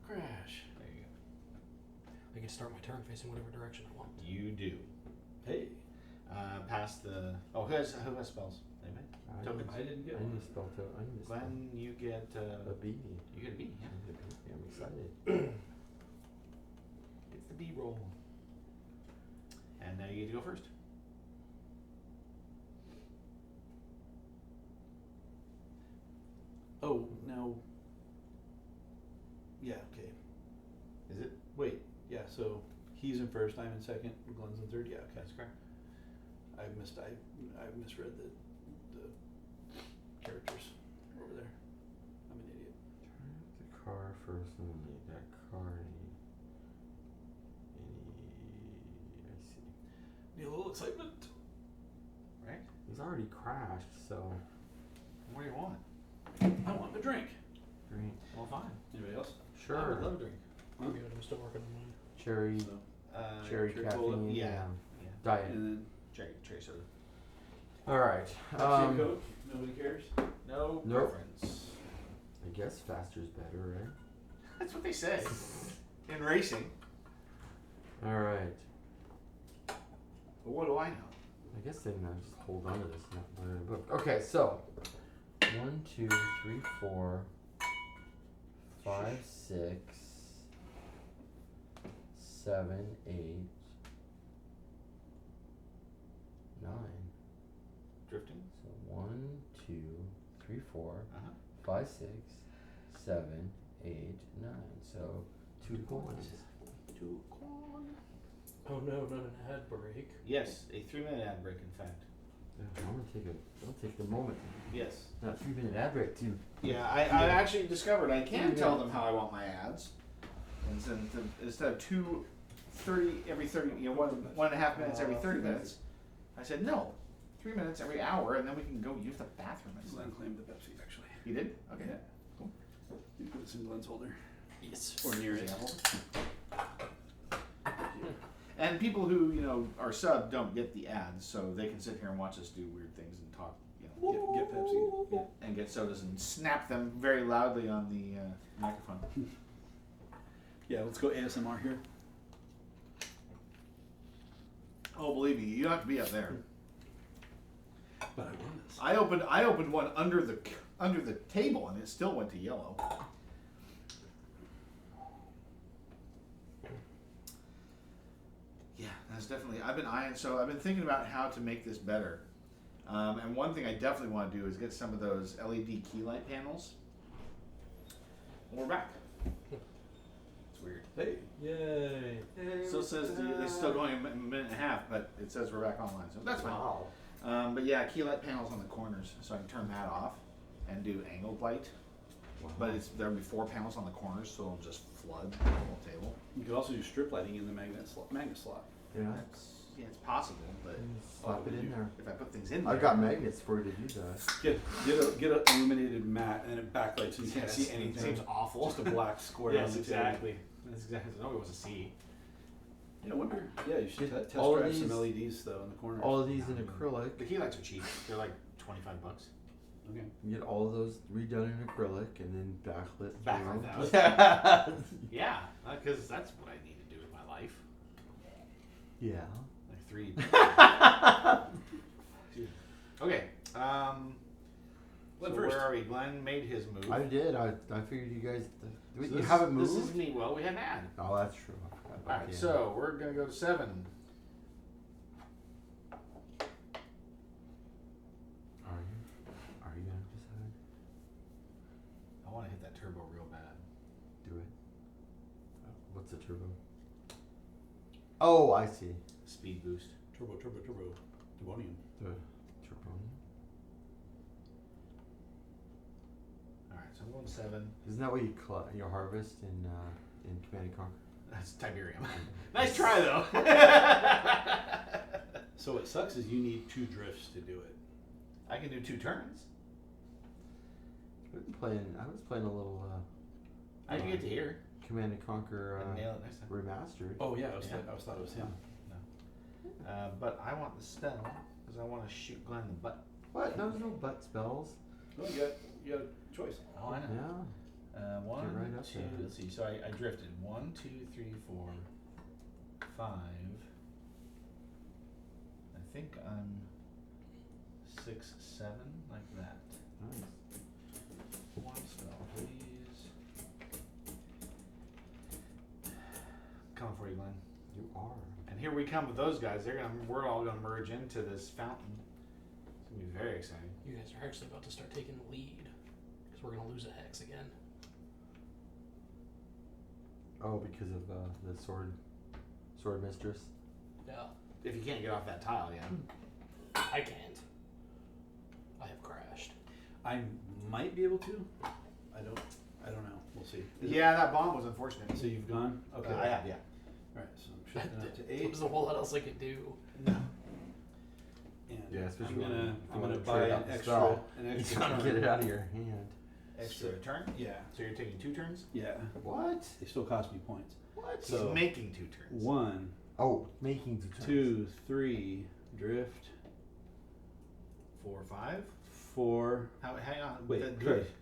Crash. There you go. I can start my turn facing whatever direction I want. You do. Hey, Past the. Oh, who has spells? Anybody? I Tokens? need- I didn't get I need one. to spell I need to spell Glenn, you get. a B. You get a B. Yeah. I need a B. I'm excited. It's the B roll. And now you get to go first. Oh, now. Yeah, okay. Is it? Wait, yeah, so he's in first, I'm in second, Glenn's in third, yeah, okay. That's correct. I misread the characters over there. I'm an idiot. Turn off the car first and then make that car any I see. Need a little excitement. Right? He's already crashed, so What do you want? I want a drink. green. Well, fine. Anybody else? I would Sure. love a drink. I'm good. I'm still working on mine. Cherry So, cherry cherry cola, caffeine. yeah. Yeah. Diet. and then Cherry soda. Alright. Pepsi and Coke. Nobody cares. No Nope. preference. I guess faster's better, right? That's what they say in racing. Alright. But what do I know? I guess then I just hold on to this and not put it in a book. Okay, so 1, 2, 3, 4, 5, 6, 7, 8, 9. Drifting. So 1, 2, 3, 4, Uh-huh. 5, 6, 7, 8, 9. So 2 coins. 2 coin. Oh no, not an ad break. Yes, a 3-minute ad break. In fact. I'll take the moment. Yes. Not 3-minute ad break too. Yeah, I actually discovered I can tell them how I want my ads, and instead of 2:30 every 30, 1.5 minutes every 30 minutes. I said no, 3 minutes every hour, and then we can go use the bathroom. Glenn claimed the Pepsi, actually. You did? Okay. Yeah. Cool. You put this in Glenn's holder. Yes. Or near it. And people who are sub don't get the ads, so they can sit here and watch us do weird things and talk, Get Pepsi. and get sodas and snap them very loudly on the microphone. Yeah, let's go ASMR here. Oh, believe me, you don't have to be up there. But I won this. I opened one under the table, and it still went to yellow. Yeah, that's definitely. I've been thinking about how to make this better. And one thing I definitely want to do is get some of those LED key light panels. We're back. It's weird. Hey. Yay. Still says it's still going a minute and a half, but it says we're back online, so that's fine. Wow. But yeah, key light panels on the corners, so I can turn that off and do angled light. But there'll be 4 panels on the corners, so it'll just flood the whole table. You could also do strip lighting in the magnet slot. Yeah. It's possible, but Slap it in there. if I put things in there, I've got magnets for you to do that. Get an illuminated mat and it backlights so you can't see anything. Seems awful. Just a black square. Yes, on the exactly. That's exactly. Nobody wants to see. Yeah, I wonder. Yeah, you should test all of drive some these- LEDs though in the corners. All of these in acrylic. The key lights are cheap. They're like $25. Okay. You get all of those redone in acrylic and then backlit. Backlit through. Yeah, because that's what I need to do with my life. Yeah. Like 3. Okay. Glenn So first. where are we? Glenn made his move. I did. I figured you guys. So You this haven't is- moved. This is me. Well, we haven't had. Oh, that's true. I forgot about Alright, the so we're gonna go to 7. Are you? Are you gonna decide? I want to hit that turbo real bad. Do it. What's the turbo? Oh, I see. Speed boost. Turbo. Devonian. The turbo. Alright, so I'm going 7. Isn't that what you harvest in Command and Conquer? That's Tiberium. Nice try though. So what sucks is you need 2 drifts to do it. I can do 2 turns. I was playing a little I can get to here. Command and Conquer And nail it next time. remastered. Oh yeah, I Yeah. thought it was him. But I want the spell because I want to shoot Glenn in the butt. What? There's no butt spells. Oh, you got a choice. Oh, I know. Yeah. One, right up two. there. Let's see. So I drifted 1, 2, 3, 4, 5. I think I'm 6, 7, like that. Nice. One spell, please. Coming for you, Glenn. You are. And here we come with those guys. We're all gonna merge into this fountain. It's gonna be very exciting. You guys are actually about to start taking the lead because we're gonna lose a hex again. Oh, because of the sword mistress. Yeah, If you can't get off that tile, yeah. I can't. I have crashed. I might be able to. I don't know. We'll see. Is Yeah, that bomb was unfortunate. it- So you've gone? Okay. I have, yeah. All right. So I'm shifting up to There 8. was a whole lot else I could do. No. And Yeah, especially I'm when gonna you I'm wanna gonna buy trade an out the extra spell. an You extra gotta turn. get it out of your hand. Extra turn. Yeah. So you're taking 2 turns. Yeah. What? They still cost me points. What? So- He's making 2 turns. 1, Oh, making the turns. 2, 3, drift, 4, 5. 4. Hang on. Wait. The Okay. drift.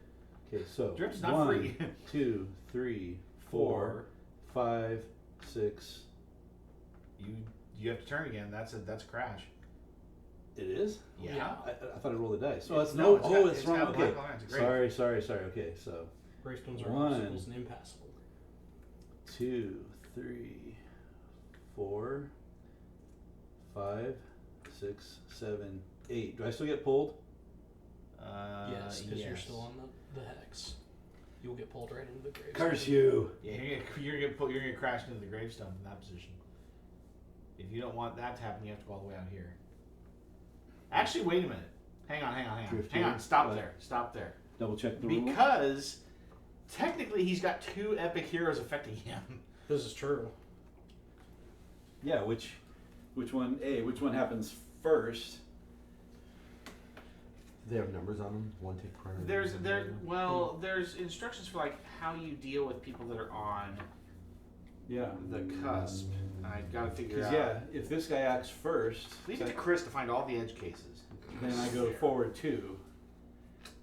Okay. So Drift's not 1, free. 2, 3, 4, 5, 6. You have to turn again. That's a crash. It is. Yeah. I thought I rolled the dice. So It's- that's no, no. it's Oh, got- it's it's wrong. got Okay. black lines. Great. Sorry. Okay. So Gravestones are 1, obstacles and impassable. 2, 3, 4, 5, 6, 7, 8. Do I still get pulled? Yes, because you're yes. still on the hex. You'll get pulled right into the grave. Curse you! Yeah, you're gonna crash into the gravestone in that position. If you don't want that to happen, you have to go all the way out here. Actually, wait a minute. Hang on. Drift Hang here. on. Stop What? there. Stop there. Double check the rule. Because technically, he's got 2 epic heroes affecting him. This is true. Yeah, which one? Which one happens first? Do they have numbers on them? One take priority. There's instructions for like how you deal with people that are on Yeah. the cusp. I gotta figure Because out. if this guy acts first, Leave it to Chris to find all the edge cases. then I go forward 2.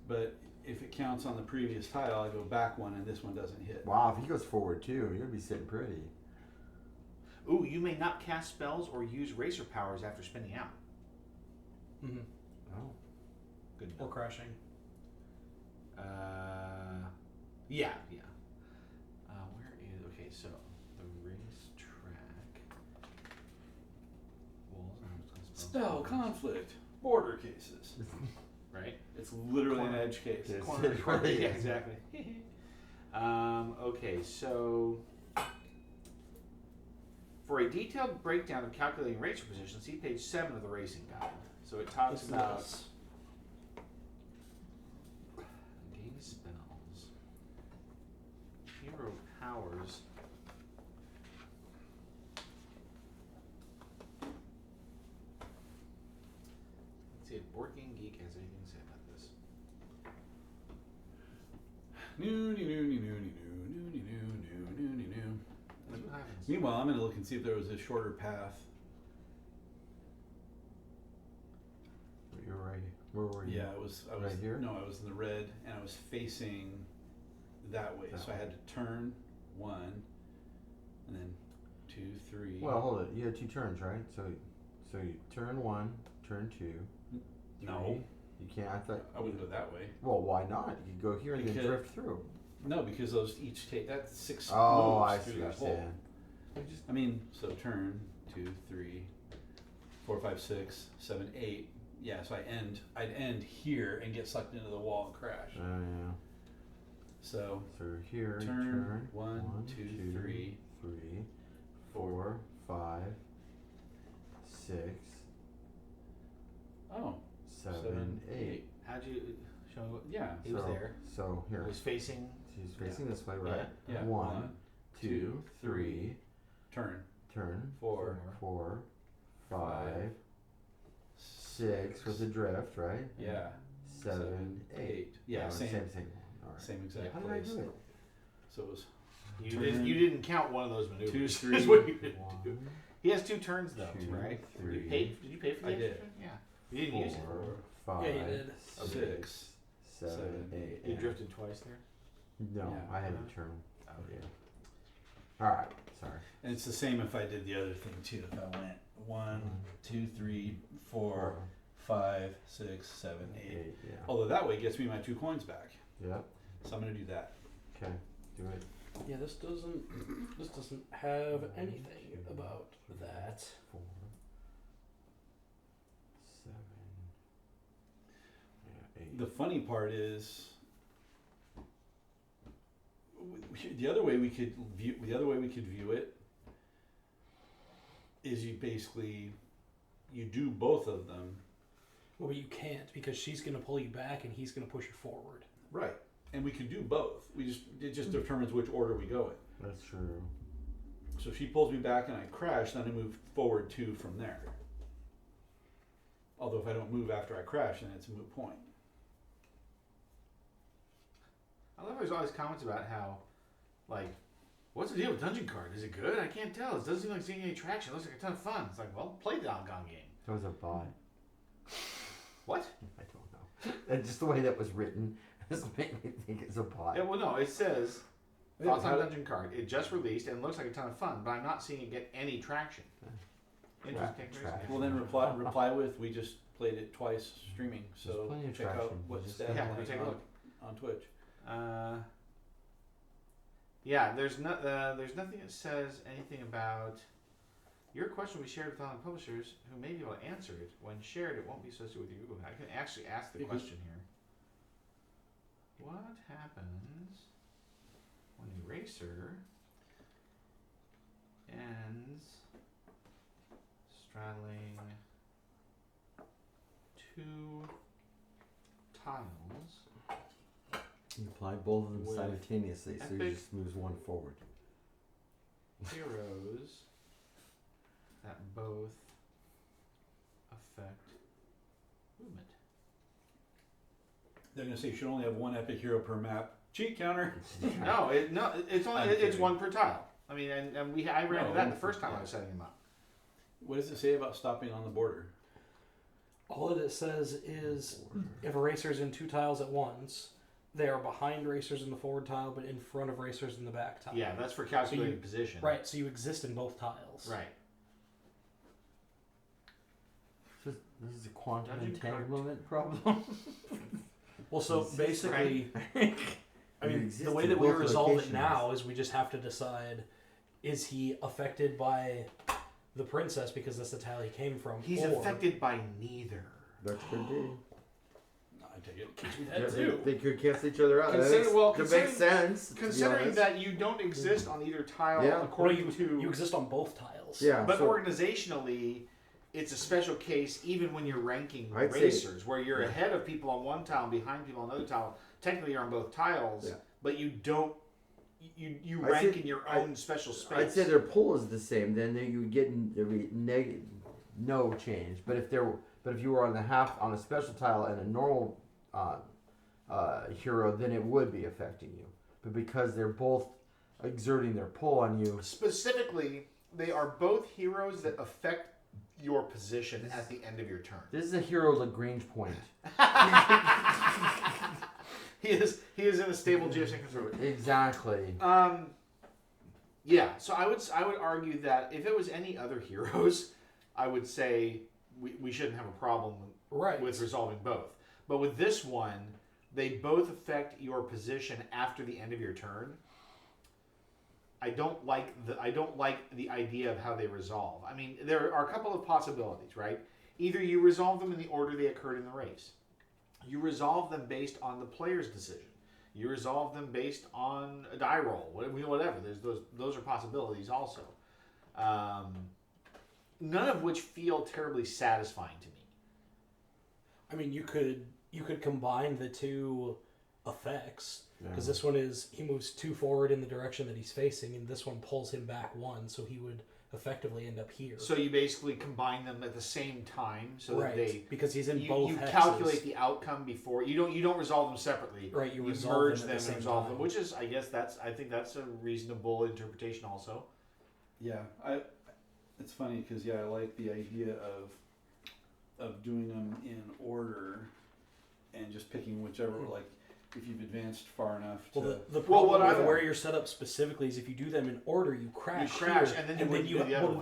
But if it counts on the previous tile, I go back 1, and this one doesn't hit. Wow, if he goes forward too, you're gonna be sitting pretty. Ooh, you may not cast spells or use racer powers after spinning out. Mm-hmm. Oh. Good. Or crashing. Yeah. Where is okay? So the race track. Walls. I'm just gonna Spell conflict border cases. Right. It's literally Corner. an edge case. Yes. Corner, It corner, really yeah, is. exactly. Okay, so for a detailed breakdown of calculating racer position, see page 7 of the racing guide. So it talks It's about this. gain spells, hero powers. Let's see if Board Game Geek has anything to say about this. That's what happens. Meanwhile, I'm going to look and see if there was a shorter path. You're right. Where were you? Yeah, I was Right here? No, I was in the red, and I was facing that way. That So I had to turn 1, and then 2, 3. Well, hold it. You had 2 turns, right? So you turn 1, turn 2. no. 3. You can't. I thought. I wouldn't go that way. Well, why not? You could go here and then Because- drift through. No, because those each take that's 6 Oh, I moves see through what that you're hole. saying. I mean, so turn 2, 3, 4, 5, 6, 7, 8. Yeah, so I'd end here and get sucked into the wall and crash. Yeah. So So here, turn, 1, 1, 2, 3, 4, 5, 6, oh, 7, 8. How'd you show? Yeah. He was there. So He here. was facing. She's facing this way, right? Yeah. 1, 2, 3, Turn. turn, 4, 4, 5, 6 with the drift, right? Yeah. 7, 8. Yeah, same thing. All right. same exact How did place. I do it? So it was You didn't count one of those maneuvers. 2, That's 3. what you did. 1, He has 2 turns though, 2, right? 3, Did you pay for the I extra did. turn? Yeah. You didn't use it. 4, 5, Yeah, you did. 6, 7, 7, 8. You drifted twice there. No, Yeah. I had to turn. Oh yeah. All right. Sorry. and it's the same if I did the other thing too. If I went 1, 2, 3, 4, 5, 6, 7, 8. 8. Yeah. Although that way gets me my 2 coins back. Yep. So I'm gonna do that. Okay. Do it. Yeah, this doesn't have anything about that. 4, 7. Yeah. 8. The funny part is the other way we could view it is you basically you do both of them. Well, but you can't because she's going to pull you back and he's going to push you forward. Right. And we could do both. It just determines which order we go in. That's true. So if she pulls me back and I crash, then I move forward 2 from there. Although if I don't move after I crash, then it's a moot point. I love there's always comments about how, like, what's the deal with Dungeon Cart? Is it good? I can't tell. It doesn't seem like it's getting any traction. It looks like a ton of fun. It's like, well, play the doggone game. That was a bot. What? I don't know. And just the way that was written just made me think it's a bot. Yeah, well, no, it says Yeah, thoughts but on how- Dungeon Cart. It just released and looks like a ton of fun, but I'm not seeing it get any traction. Interesting. Traction. Well, then reply with we just played it twice streaming. So There's plenty of check out traction. what Just- stat Yeah, I'm go take playing a on, look. on Twitch. Yeah, there's nothing that says anything about your question we shared with online publishers who may be able to answer it. When shared, it won't be associated with your Google account. I can actually ask the You can- question here. What happens when a racer ends straddling 2 tiles? You apply both of them With simultaneously, so he epic- just moves one forward. Heroes that both affect movement. They're gonna say you should only have one epic hero per map. Cheat counter. No, it's only I'm it's kidding. 1 per tile. I mean, and I ran No, into that one the first per time I tile. was setting them up. What does it say about stopping on the border? All that it says is if a racer is in 2 tiles at once, they are behind racers in the forward tile, but in front of racers in the back tile. Yeah, that's for calculating position. Right, so you exist in both tiles. Right. This is a quantum Dungeon Cart. entanglement problem. Well, so This is basically, I You mean, exist the way in that we both resolve it locations. now is we just have to decide, is he affected by the princess because that's the tile he came from? He's or, affected by neither. That could be. I take it. That too. They could cancel each other out. Consider- That makes sense. to be Considering honest. that you don't exist on either tile Yeah. Well, according you, to you exist on both tiles. Yeah. But so- organizationally, it's a special case even when you're ranking I'd say- racers, where you're yeah. ahead of people on one tile and behind people on another tile. Technically, you're on both tiles, Yeah. but you don't. You I'd rank say- in your own special space. I'd say their pull is the same. Then you would get no change. But if you were on the half on a special tile and a normal hero, then it would be affecting you. But because they're both exerting their pull on you, Specifically, they are both heroes that affect your position at the end of your turn. this is a hero Lagrange point. He is in a stable geocentric orbit. Exactly. Yeah. So I would argue that if it was any other heroes, I would say we shouldn't have a problem Right. with resolving both. But with this one, they both affect your position after the end of your turn. I don't like the idea of how they resolve. I mean, there are a couple of possibilities, right? Either you resolve them in the order they occurred in the race. You resolve them based on the player's decision. You resolve them based on a die roll, whatever. Those are possibilities also. None of which feel terribly satisfying to me. I mean, you could combine the two effects, because this one is he moves 2 forward in the direction that he's facing, and this one pulls him back 1, so he would effectively end up here. So you basically combine them at the same time, so right, that they because he's in both. You hexes. calculate the outcome before you don't resolve them separately. Right, you merge them at the and resolve them, time. which is I think that's a reasonable interpretation also. Yeah, it's funny because I like the idea of doing them in order and just picking whichever, like if you've advanced far enough to. Well, the problem what with where you're set up specifically is if you do them in order, you crash. You crash, here, and then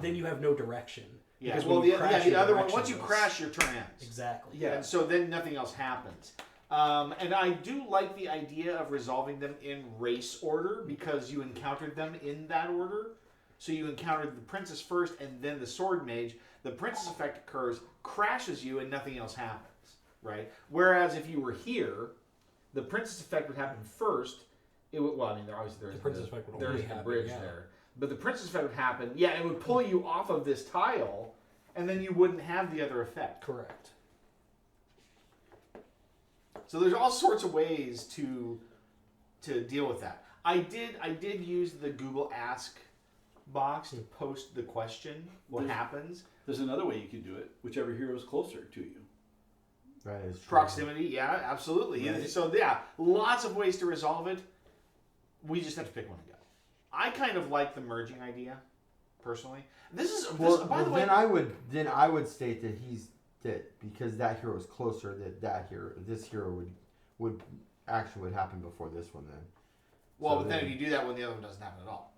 then you have no direction. Yeah, Because well, when you crash, the your other one, direction once you goes- crash, your turn ends. Exactly. Yeah. And so then nothing else happens. And I do like the idea of resolving them in race order because you encountered them in that order. So you encountered the princess first and then the sword mage. The princess effect occurs, crashes you, and nothing else happens, right? Whereas if you were here, the princess effect would happen first. It would, well, I mean, there's The princess effect would there's only the happen, bridge yeah. there. But the princess effect would happen. Yeah, it would pull you off of this tile, and then you wouldn't have the other effect. Correct. So there's all sorts of ways to deal with that. I did use the Google Ask box to post the question, what happens. There's another way you could do it, whichever hero is closer to you. Right, it's true. Proximity, yeah, absolutely. Right. So yeah, lots of ways to resolve it. We just have to pick one to go. I kind of like the merging idea, personally. By the way, then I would state that because that hero is closer, this hero would happen before this one then. well, so but then if you do that one, the other one doesn't happen at all.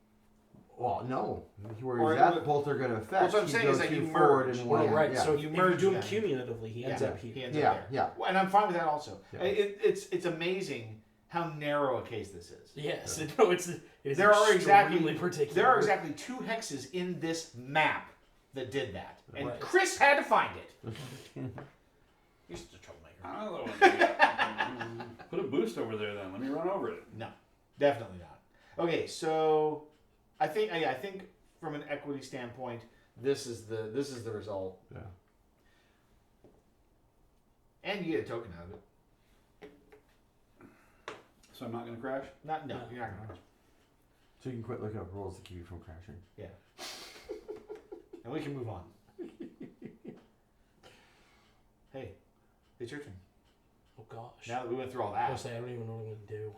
Well, no. Or Where it that would- both are going to affect. That's what I'm You saying go is that two you forward merge. and Well, one. right. Yeah. So You if you merge do them them. cumulatively, he ends up here. He ends Yeah, up there. yeah. Well, and I'm fine with that also. Yeah. It's amazing how narrow a case this is. Yes, no, it is There are extremely particular. There are exactly 2 hexes in this map that did that, and Right. Chris had to find it. You're such a troublemaker. Another one. Put a boost over there then. Let me run over it. No, definitely not. Okay, so I think from an equity standpoint, this is the result, Yeah. and you get a token out of it. So I'm not going to crash? No, you're not gonna. So you can quit looking up rules to keep you from crashing. Yeah. And we can move on. Hey, it's your turn. Oh gosh. Now that we went through all I that. was say I don't even know what I'm gonna do.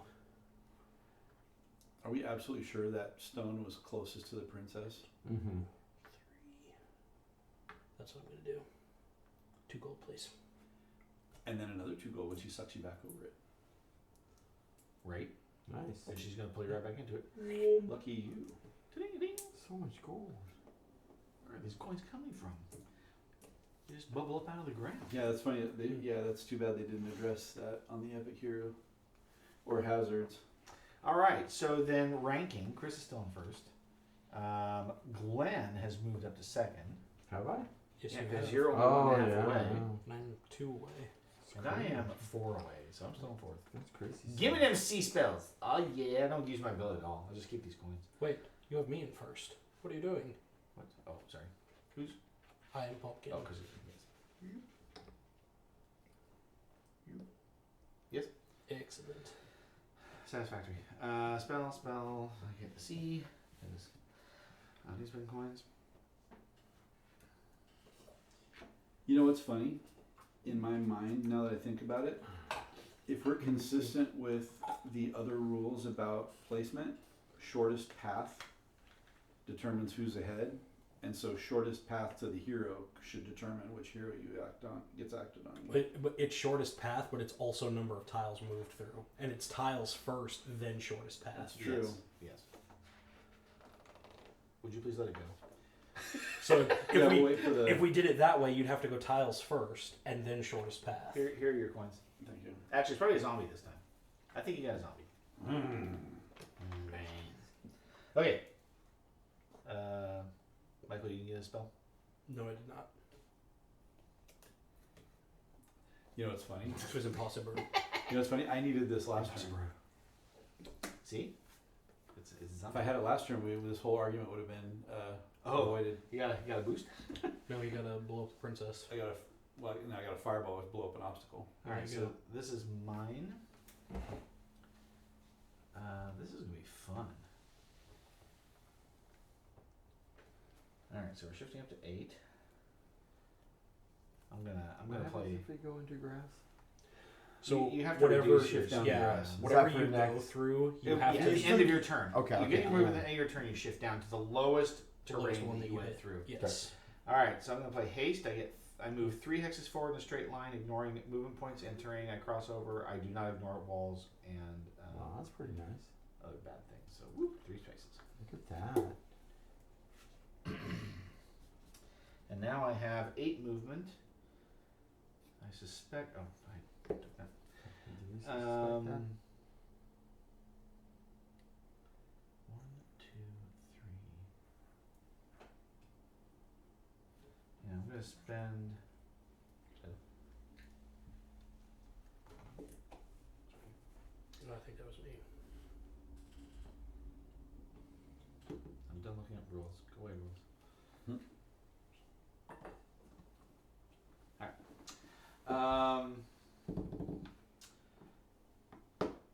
Are we absolutely sure that stone was closest to the princess? Mm-hmm. 3. That's what I'm gonna do. 2 gold, please. And then another 2 gold when she sucks you back over it. Right. Nice. And she's gonna pull you right back into it. Lucky you. Ding-a-ding. So much gold. Where are these coins coming from? They just bubble up out of the ground. Yeah, that's funny. That's too bad they didn't address that on the Epic Hero. Or Hazards. All right. So then ranking. Chris is still in first. Glenn has moved up to second. Have I? Yes, Yeah, you because have. you're only Oh, 1.5 yeah. away. And I'm 2 away. And I am 4 away, so I'm still in fourth. That's crazy. Give me them C spells. Oh yeah, I don't use my ability at all. I'll just keep these coins. Wait, you have me in first. What are you doing? What? Oh, sorry. Who's? I am Pumpkin. Oh, because yes. Excellent. Satisfactory. Spell. I get the C. There's these been coins. You know what's funny? In my mind, now that I think about it, if we're consistent with the other rules about placement, shortest path determines who's ahead, and so shortest path to the hero should determine which hero gets acted on. But it's shortest path, but it's also number of tiles moved through, and it's tiles first, then shortest path. That's true. Yes. Would you please let it go? So Yeah, we'll wait for the. if we did it that way, you'd have to go tiles first and then shortest path. Here are your coins. Thank you. Actually, it's probably a zombie this time. I think you got a zombie. Okay. Michael, you can get a spell? No, I did not. You know what's funny? This was impossible. You know what's funny? I needed this last turn. See? It's If zombie. I had it last turn, this whole argument would have been avoided. You got a boost? No, you gotta blow up the princess. I got a fireball to blow up an obstacle. Alright, There you so go. this is mine. This is gonna be fun. Alright, so we're shifting up to 8. I'm gonna play. If we go into grass? So you have to whatever, reduce shift down to yeah, grass. whatever Is that you for go next? through, you At have the to. end of your turn. Okay, You get okay. your move at the end of your turn, you shift down to the lowest The lowest terrain one that that you you went hit. through. Yes. Alright, so I'm gonna play haste. I move 3 hexes forward in a straight line, ignoring movement points and terrain. I cross over. I do not ignore walls and Wow, that's pretty nice. other bad things. So whoop, 3 spaces. Look at that. And now I have 8 movement. I suspect. Oh, I took that. Do we suspect 1, 2, that? 3. Yeah, I'm gonna spend. No, I think that was me. I'm done looking up rules. Go away, rules. Alright.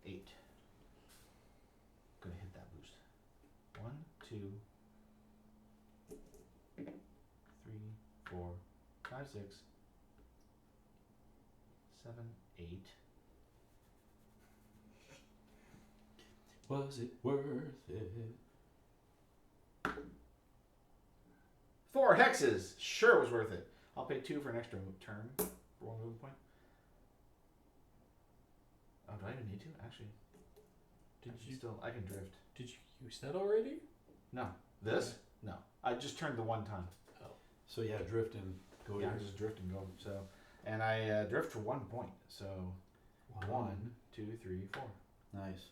8. Gonna hit that boost. 1, 2, 3, 4, 5, 6, 7, 8. Was it worth it? 4 hexes. Sure, it was worth it. I'll pay 2 for an extra turn for 1 movement point. Oh, do I even need to? Actually, I can drift. Did you use that already? No. This? No. I just turned the 1 time. So yeah, drift and go Yeah, I yours. just drift and go. So, and I drift for 1 point. So, Wow. 1, 2, 3, 4, Nice.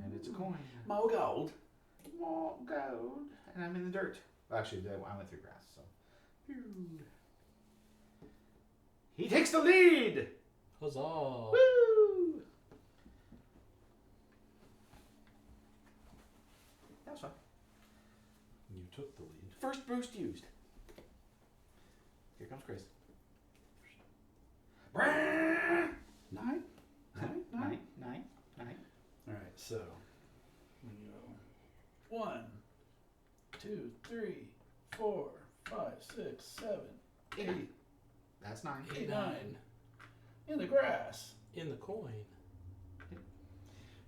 and it's a coin. More gold. More gold, and I'm in the dirt. Actually, I went through grass. So, Phew. He takes the lead. Huzzah! Woo! That was fun. You took the lead. First boost used. Here comes Chris. 9? 9? 9. All right, so we go 1, 2, 3, 4, 5, 6, 7, 8, That's 9. 8, 9. In the grass. In the coin.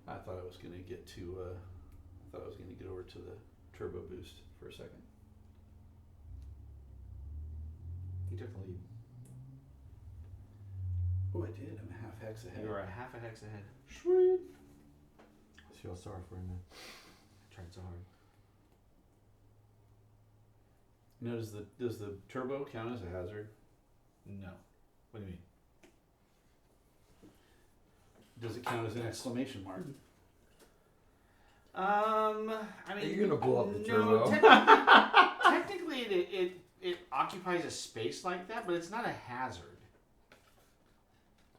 I thought I was gonna get to. I thought I was gonna get over to the turbo boost for a second. He took the lead. Oh, I did. I'm a half hex ahead. You are a half a hex ahead. Sweet. I feel sorry for you, man. I tried so hard. Now, does the turbo count as a hazard? No. What do you mean? Does it count as an exclamation mark? I mean, Are you gonna blow up the no, turbo? technically it occupies a space like that, but it's not a hazard.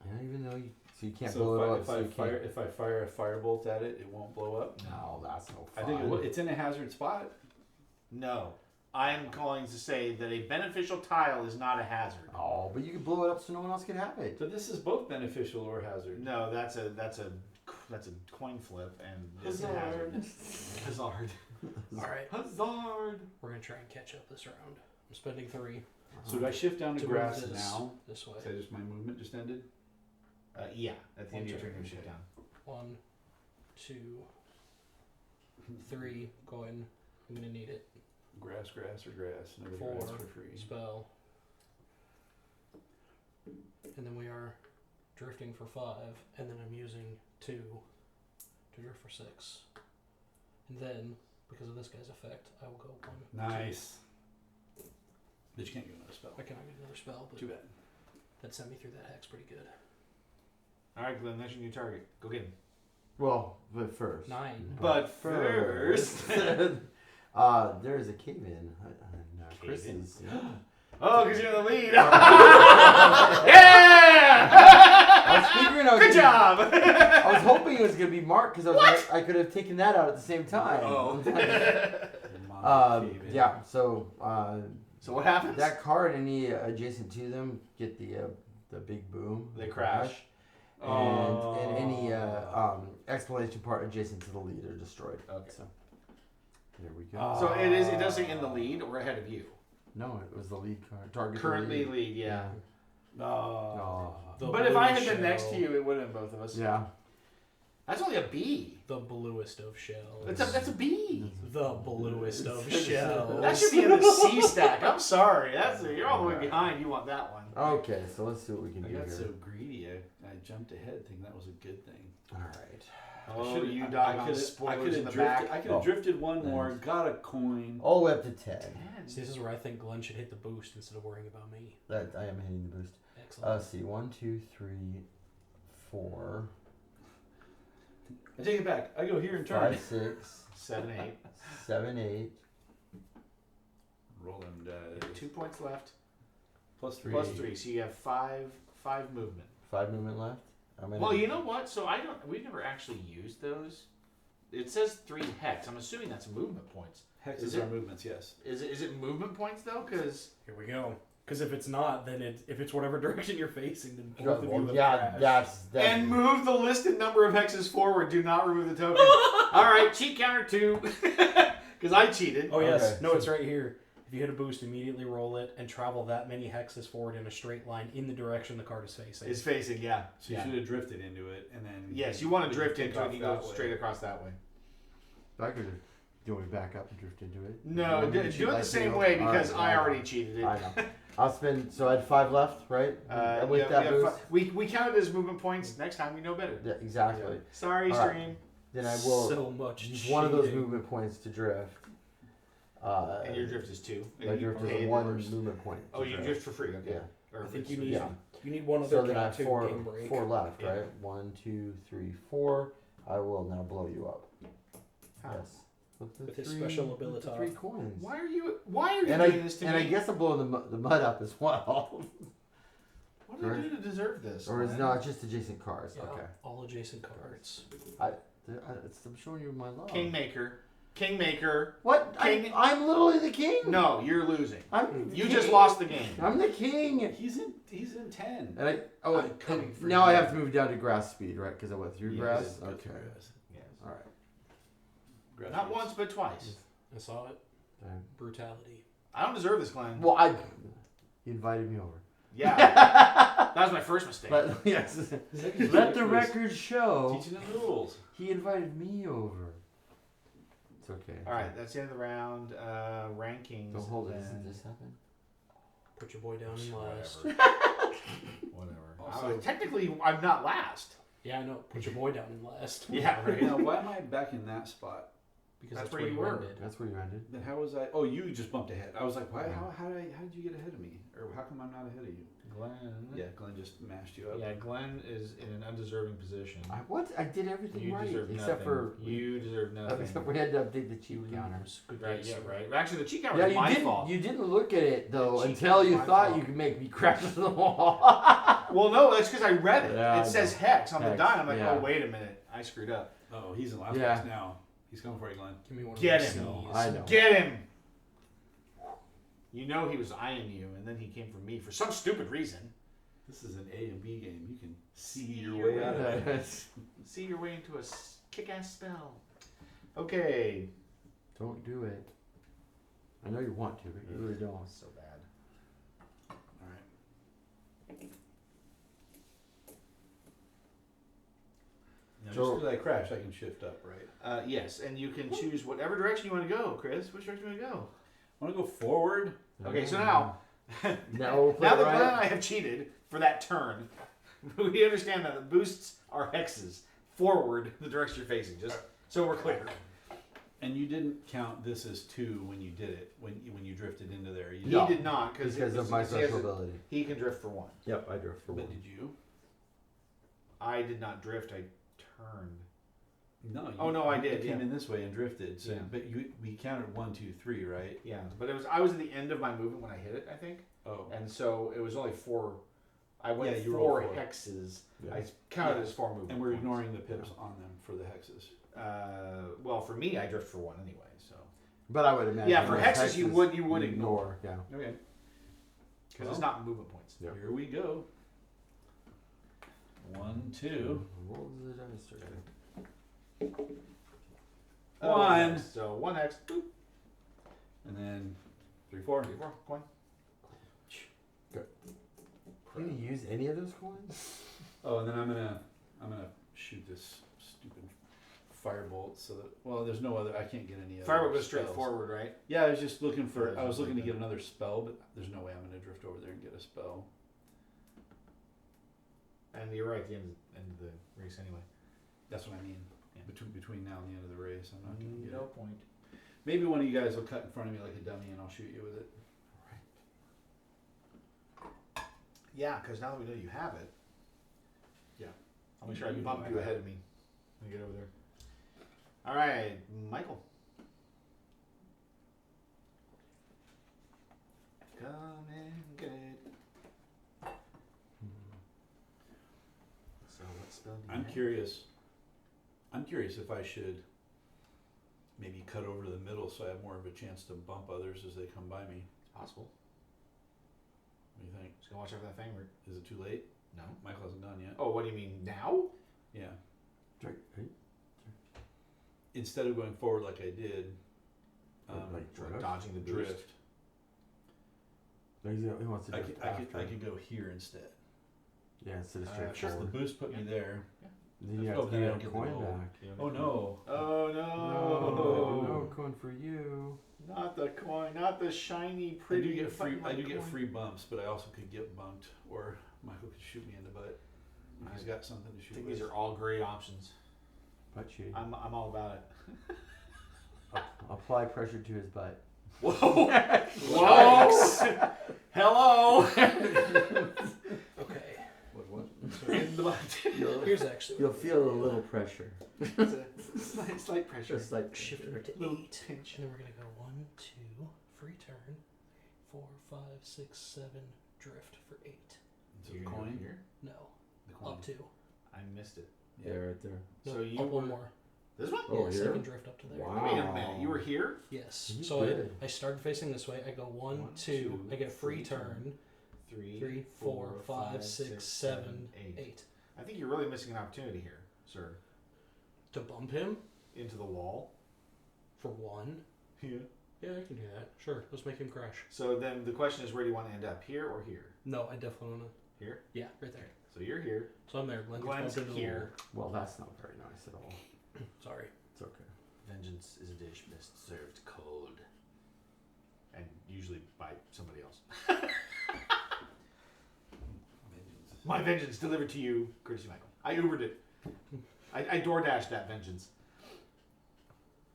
I don't even know you. So you can't So blow it up. if I fire a firebolt at it, it won't blow up. No, that's no I fun. think it's in a hazard spot. No. I'm calling to say that a beneficial tile is not a hazard. Oh, but you can blow it up so no one else can have it. So this is both beneficial or hazard. No, that's a coin flip and it's a hazard. Hazard. All right, Hazard. we're gonna try and catch up this round. I'm spending 3 So do I shift down to to grass move this now? this way. Is that just my movement just ended? Yeah, at the end of your One turn, turn, you shift okay. down. 1, 2, 3. Coin. I'm gonna need it. Grass or grass. Never 4. grass for free. Spell. And then we are drifting for 5, and then I'm using 2 to drift for 6. And then, because of this guy's effect, I will go 1. Nice. But you can't get another spell. I cannot get another spell, but Too bad. that sent me through that hex pretty good. All right, Glenn, that's your new target. Go get him. Well, but first. 9. But first. There's a cave-in. Chris's. Oh, because you're in the lead. I Yeah! was figuring I was Good job! I was hoping it was gonna be Mark because I could have taken that out at the same time. Oh. Yeah. So So what happens? that card, any adjacent to them, get the big boom. They crash. And any explanation part adjacent to the lead are destroyed. Okay. So there we go. So it does say in the lead or ahead of you? No, it was the lead card. Target Currently the lead, yeah. Oh. But if I had been next to you, it would have been both of us. Yeah. That's only a B. The bluest of shells. That's a B. The bluest of shells. That should be in the C stack. I'm sorry. You're all the way behind. You want that one. Okay, so let's see what we can I do got here. so greedy, I jumped ahead thinking that was a good thing. All right. Oh, you I died on could've- spoilers in the drifted, back. I could have drifted one more, Nice. got a coin. All the way up to 10. See, this is where I think Glenn should hit the boost instead of worrying about me. That I am hitting the boost. Excellent. Let's see. 1, 2, 3, 4, I take it back. I go here and turn. 5, 6, 7, 8. 7, 8. Roll them dice. 2 points left. Plus 3. Plus 3. So you have five movement. 5 movement left. Well, you know what? So we've never actually used those. It says 3 hex. I'm assuming that's movement points. Hexes Is it? are movements, yes. Is it movement points though? Because Here we go. Because if it's not, then if it's whatever direction you're facing, then both of you Well, have yeah, crashed. that's and move the listed number of hexes forward. Do not remove the token. All right, cheat counter 2. Because I cheated. Oh yes, Okay. no, it's right here. If you hit a boost, immediately roll it and travel that many hexes forward in a straight line in the direction the card is facing. It's facing, yeah. So you should have drifted into it and then. Yes, you want to drift take into it. off You go that way. straight across that way. I could have going back up and drift into it. No, You do want me to it cheat the like same you? way because Alright, I already cheated it. I know. I'll spend. So I had 5 left, right? With that yeah, boost. we count it as movement points. Next time we know better. Yeah, exactly. Sorry, Alright. stream. Then I will so much use one of those cheating. movement points to drift. And your drift is 2. My drift paid is the 1 first. movement point. Oh, you drift for free. Okay. Yeah. Or I think it's- you need Yeah. you need one other So then I count have too, game break. 4 left, Yeah. right? 1, 2, 3, 4. I will now blow you up. How? Yes. With his special with the ability. 3 coins. Why are you And doing this to and me? I guess I'm blowing the mud up as well. What did I do to deserve this? Or is man? no, it's just adjacent cars. Yeah, Okay. all adjacent cards. I'm showing you my love. Kingmaker. What? King- I'm literally the king. No, you're losing. I'm the You king. just lost the game. I'm the king. He's in 10. And I'm coming for now you. I have to move down to grass speed, right? Because I went through grass. Go Okay. through grass. Yes. All right. Grass Not roots. once, but twice. I saw it. Fine. Brutality. I don't deserve this, Glenn. Well, you invited me over. Yeah. That was my first mistake. But yes, Second let the was record show Teaching him the rules. he invited me over. It's okay. All right, that's the end of the round. Rankings. Don't hold it. then- Doesn't this happen? Put your boy down in last. Whatever. Also- Technically, I'm not last. Yeah, I know. Put your boy down in last. Yeah, right. Now, why am I back in that spot? Because That's that's, where where you you were. ended. That's where you ended. Then how was I? Oh, you just bumped ahead. I was like, why? Yeah. How did you get ahead of me? Or how come I'm not ahead of you? Glenn. Yeah, Glenn just mashed you up. Yeah, Glenn is in an undeserving position. I did everything You right deserve except nothing. for You deserve nothing. except we had to update the cheat counter. Good Right, dice. yeah, right. Actually, the cheat counter Yeah, was you my didn't. fault. You didn't look at it though The cheat until counter's you my thought fault. you could make me crash into the wall. Well, no, that's because I read it. Yeah, I It says know. hex on the Hex, die. I'm like, yeah. oh, wait a minute. I screwed up. Oh, he's in last Yeah. place now. He's coming for you, Glenn. Give me one of Get those him. Cs. I know. Get him! You know he was eyeing you, and then he came for me for some stupid reason. This is an A and B game. You can see your your way way out of it. See your way into a kick-ass spell. Okay. Don't do it. I know you want to, but you really don't. So bad. All right. Now, So- just because I crashed, I can shift up, right? Yes, and you can choose whatever direction you want to go, Chris. Which direction do you want to go? I want to go forward. Okay, so now, Now we'll play now that right. Glenn and I have cheated for that turn, we understand that the boosts are hexes forward the direction you're facing. Just so we're clear. And you didn't count this as 2 when you did it, when you drifted into there. You He No, did not because because of my special ability. He can drift for 1. Yep, I drove for But one. did you? I did not drift. I turned. No. Oh, no, I did, You came yeah. in this way and drifted. So, Yeah. but we counted 1, 2, 3, right? Yeah, but I was at the end of my movement when I hit it, I think, Oh. and so it was only 4. I went Yeah, you 4 rolled 4. hexes. Yeah. I counted Yeah. as 4 movement. And we're points. ignoring the pips on them for the hexes. Well, for me, I drift for 1 anyway. So. But I would imagine. Yeah, for those hexes you would ignore. Yeah. Okay. Because it's not movement points. Yep. Here we go. 1, 2. Roll the dice already. 1. So 1 hex. Boop. And then 3, 4. 3, 4. Coin. Can you use any of those coins? Oh, and then I'm gonna shoot this stupid firebolt so that there's no other. I can't get any other. Firebolt goes straight spells. forward, right? Yeah, I was just looking for. Yeah, I was looking to like get that. another spell, but there's no way I'm gonna drift over there and get a spell. And you're right. The end of the race anyway. That's what I mean. Yeah. Between now and the end of the race, I'm not gonna get No it. point. Maybe one of you guys will cut in front of me like a dummy, and I'll shoot you with it. Yeah, because now that we know you have it. Yeah. I'll make sure I You bump know you I have ahead of me when we get over there. All right, Michael. Come and get it. So what spell do you I'm have? curious. I'm curious if I should maybe cut over to the middle so I have more of a chance to bump others as they come by me. It's possible. What do you think? Just gonna watch out for that fang root. Is it too late? No. Michael hasn't gone yet. Oh, what do you mean now? Yeah. Hey, Instead of going forward like I did, like Like drift? dodging the boost. drift. No, he wants to I drift could after. go here instead. Yeah, instead of straight sure. The forward. boost put me there. Then you Oh, have to then I get don't a get the coin gold. back. Oh no. Oh No, no! no coin for you. Not the coin, not the shiny, I pretty. do get free. I button-like do get coin. free bumps, but I also could get bumped, or Michael could shoot me in the butt. If He's got something to I shoot think with. these are all great options. Butt cheating. I'm all about it. Apply pressure to his butt. Whoa! Whoa! Hello! Okay. What? In the butt. Here's actually. You'll feel a little pressure. It's a slight pressure. Just like Shift over to Little 8. pinch. And then we're gonna go 1, 2, free turn, 4, 5, 6, 7, drift for 8. So You're the gonna go coin. here? No, The coin. up 2. I missed it. Yeah, right there. No, So you up one were- more. This one? Oh, Yes, I here? can drift up to there. Wow. Wait a minute. You were here? Yes. You So did. I started facing this way. I go 1, 2. I get a free turn. 3, 4, 5, 6, 7, 8. I think you're really missing an opportunity here, sir. To bump him Into the wall. for 1. Yeah. Yeah, I can do that. Sure. Let's make him crash. So then the question is, where do you want to end up? Here or here? No, I definitely wanna. Here? Yeah, right there. So you're here. So I'm there. Glenn Glenn's gets bumped into the here. Well, that's not very nice at all. wall. Sorry. It's okay. Vengeance is a dish best served cold. And usually by somebody else. My vengeance delivered to you, courtesy Michael. I Ubered it. I DoorDashed that vengeance.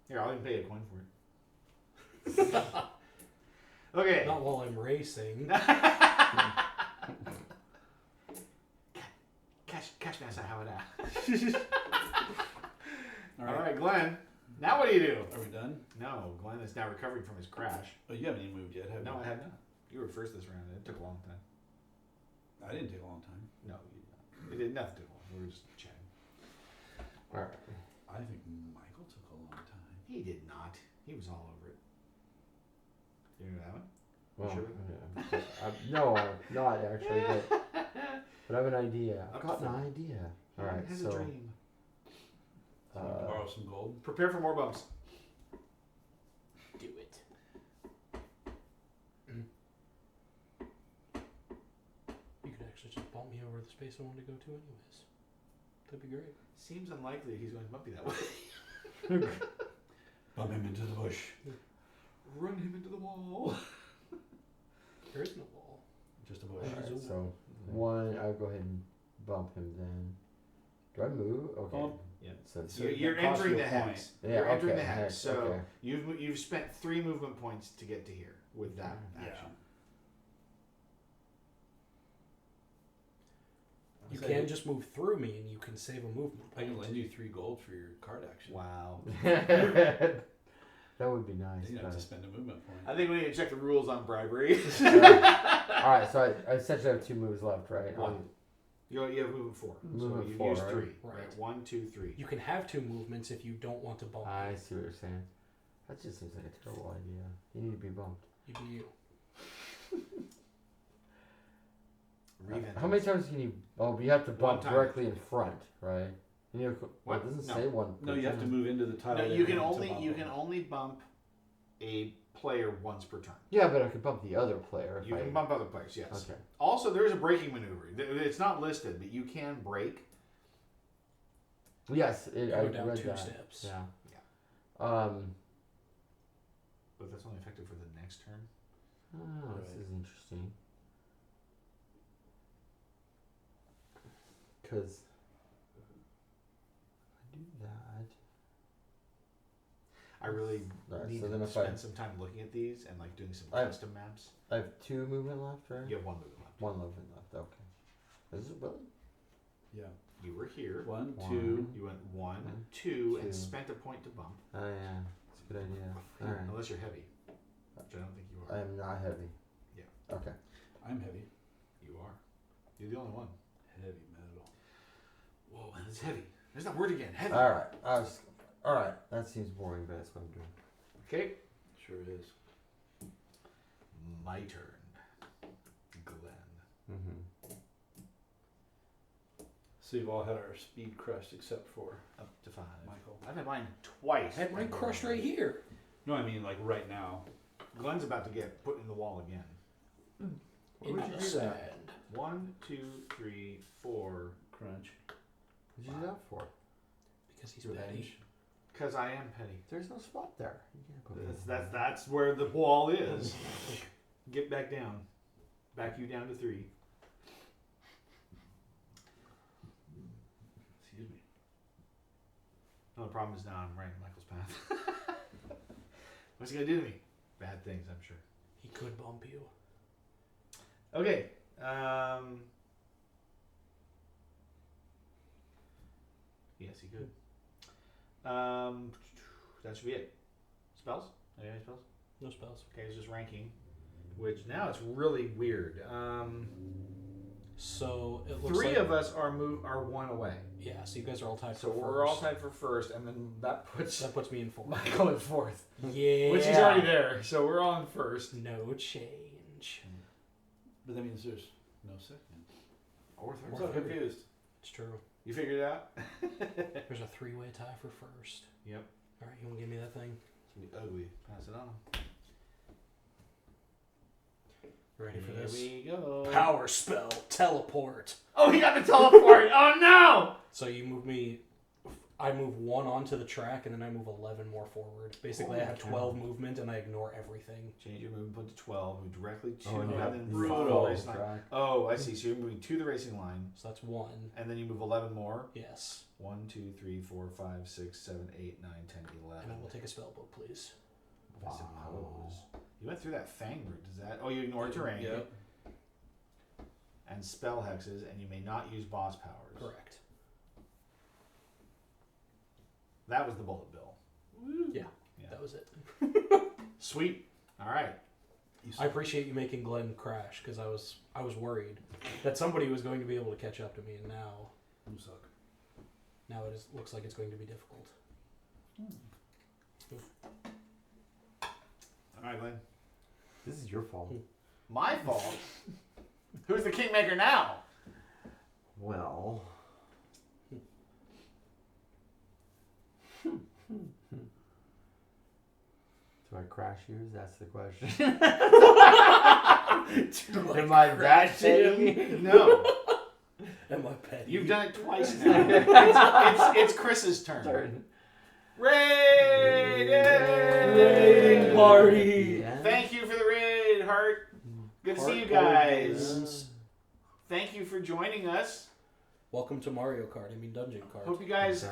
Here, I'll even pay a coin for it. Okay. Not while I'm racing. Cash me how it All All right. right, Glenn. Now what do you do? Are we done? No, Glenn is now recovering from his crash. Oh, you haven't even moved yet, have No, you? I had not. You were first this round. It took a long time. I didn't take a long time. No, you did not. It did nothing took long. We were just chatting. All right. I think Michael took a long time. He did not. He was all over it. You know that one? Well, Sure. no, I'm not actually, but I have an idea. I've Up got to an idea. All right, Has so a dream. So you can borrow some gold. Prepare for more bumps. Do it. You could actually just bump me over the space I wanted to go to anyways. That'd be great. Seems unlikely he's going to bump you that way. Bump him into the bush. Run him into the wall. There is no wall. Just a bush. There's a Alright, so wall. one, I'll go ahead and bump him then. Do I move? Okay. Bump. Yeah. So, So You're it costs entering you the a point. hex. Yeah, You're entering okay, the hex. hex, So okay. you've spent 3 movement points to get to here with that Yeah. action. You So can just move through me, and you can save a movement I can point. lend you 3 gold for your card action. Wow. That would be nice. You don't have but- to spend a movement point. I think we need to check the rules on bribery. Alright, so I essentially have 2 moves left, right? One. You have movement 4. Movement so you 4, use right? 3. Right. Right. 1, 2, 3. You can have 2 movements if you don't want to bump. I see what you're saying. That just seems like a terrible idea. You need to be bumped. You do you. How many times can you? Oh, but you have to One bump time. directly in front, right? And you well, What? it doesn't No. say one. No, per you have to turn. move into the tile. No, there you can to only bump you them. can only bump a player once per turn. Yeah, but I could bump the other player. If You I... can bump other players, yes. Okay. Also, there is a breaking maneuver. It's not listed, but you can break. Yes, You I go down read 2 that. steps. Yeah. But that's only effective for the next turn. Oh, this Right. is interesting. Because I do that. I really Alright, need so then to if I spend some time looking at these and like doing some I- custom maps. I have 2 movement left, right? You have 1 movement left. 1 movement left. Okay. Is it really? Yeah. You were here. 1, 2. One. You went 1, One, 2, and two. spent a point to bump. Oh yeah, it's a good idea. All right. Unless you're heavy, which I don't think you I are. am not heavy. Yeah. Okay. I'm heavy. You are. You're the only one. Heavy metal. Whoa, man, it's heavy. There's that word again. Heavy. All right. All right. That seems boring, but that's what I'm doing. Okay. Sure is. My turn. Glenn. Mm-hmm. So you've all had our speed crushed except for Up to 5. Michael. I've had mine twice. I had mine crushed right here. No, I mean like right now. Glenn's about to get put in the wall again. What would you do that? 1, 2, 3, 4. Crunch. What'd you do that for? Because he's Revenge. petty. Because I am petty. There's no spot there. You can't put it in. That's where the wall is. Get back down. Back you down to 3. Excuse me. No, the problem is now I'm right in Michael's path. What's he gonna do to me? Bad things, I'm sure. He could bump you. Okay. Yes, he could. That should be it. Spells? Any spells? No spells. Okay, it's just ranking. Which now it's really weird. So it looks 3 like, of us are 1 away. Yeah, so you guys are all tied So for we're all first. tied for first, and then that puts That puts me in 4th. Michael in 4th. Yeah. Which he's already there, so we're on first. No change. But that means there's no second. Or I'm so confused. It's true. You figured it out? There's a 3-way tie for first. Yep. All right, you want to give me that thing? It's gonna be ugly. Pass it on. Ready for Here this? we go. Power spell, teleport. Oh, he got the teleport! Oh no! So you move me. I move 1 onto the track, and then I move 11 more forward. Basically, I have 12 movement, and I ignore everything. Change your movement to 12. Move directly to Oh, and you have and then you follow follow the racing line. track. Oh, I see. So you're moving to the racing line, So that's 1. and then you move 11 more. Yes. 1, 2, 3, 4, 5, 6, 7, 8, 9, 10, 11. And I will take a spell book, please. I suppose. You went through that fang route. Does that? Oh, you ignore terrain. Yep. And spell hexes, and you may not use boss powers. Correct. That was the bullet bill. Yeah, Yeah. that was it. Sweet. All right. I appreciate you making Glenn crash, because I was worried that somebody was going to be able to catch up to me, and You suck. now looks like it's going to be difficult. All right, Glenn. This is your fault. My fault. Who's the kingmaker now? Well. Do I crash yours? That's the question. Am I that shitty? No. Am I petty? You've done it twice now. It's Chris's turn. Raid! Yay! Raid party! Yeah. Thank you for the raid, Heart. Good to see you guys. Thank you for joining us. Welcome to Mario Kart. I mean Dungeon Kart. Hope you guys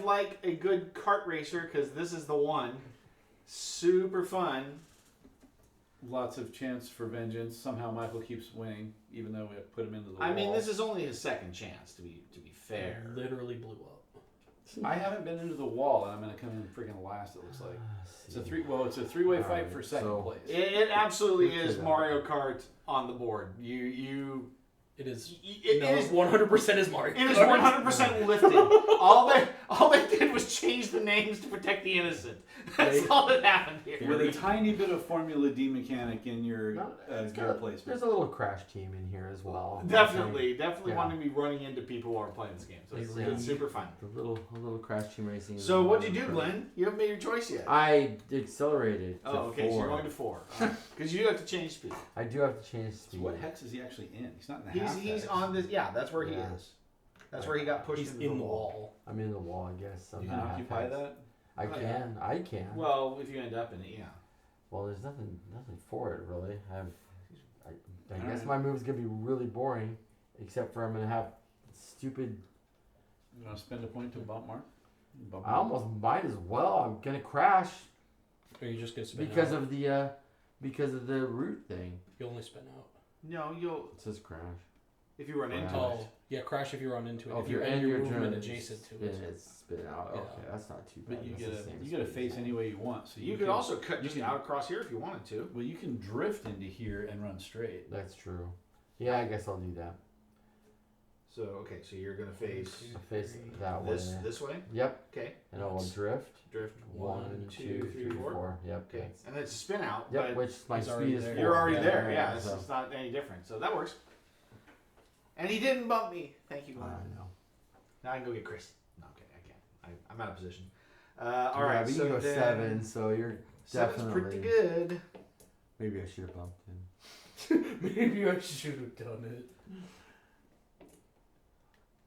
like a good kart racer, because this is the one. Super fun. lots of chance for vengeance. Somehow Michael keeps winning, even though we put him into the wall. I mean, this is only his second chance, to be fair. It literally blew up. I haven't been into the wall, and I'm going to come in freaking last, it looks like. It's a three-way fight Alright, for second so- place. It absolutely Look at is that. Mario Kart on the board. You It is. it no, is 100% is Mario. it is Kart. 100% lifted. all they did was change the names to protect the innocent. That's They- all that happened here. With a tiny bit of Formula D mechanic in your No, it's gear got- placement. There's a little crash team in here as well. Definitely Yeah. wanting to be running into people while we're playing this game. So it's, Yeah. it's super fun. A little crash team racing. is So a what'd you little do, crazy. Glenn? You haven't made your choice yet. I accelerated to Oh, okay. So 4. you're going to 4 because you do have to change speed. I do have to change So speed. what hex is he actually in? He's not in the half He's hex. on this. Yeah, that's where he Yeah. is. That's where he got pushed He's into in the wall. I'm in the wall, I guess. I'm You can not half occupy hex. that? I Oh, can. I can. Well, if you end up in it, yeah. Well, there's nothing for it really. I guess Alright. my move's gonna be really boring, except for I'm gonna have stupid. You want to spend a point to bump Mark? Bump I him. almost might as well. I'm gonna crash Or you just get spin because out. of the root thing. You only spin out. No, you'll It says crash. if you run into Wow. it. Oh, yeah, crash if you run into it. Oh, if you're in in your your movement turn, adjacent to spin it. spin out. Yeah. Okay, that's not too bad. But you That's get the a same you get a speed. face any way you want. So You can could also cut you just can- out across here if you wanted to. Well, you can drift into here and run straight. That's true. Yeah, I guess I'll do that. So okay, so you're gonna face I'll face that this way. way. Yep, Okay. and I will Let's drift. drift 1, 2, 3, 4. Yep. Okay, that's- and then it's a spin out. Yep, but which my He's speed already is there. 4. you're already there. right, Yeah, so- it's not any different. So that works. And he didn't bump me. Thank you, I Glenn. know. Now I can go get Chris. No, okay, I can't. I'm out of position. All Yeah, right, but you so go then 7, so you're 7's pretty definitely- good. Maybe I should have bumped him. Maybe I should have done it.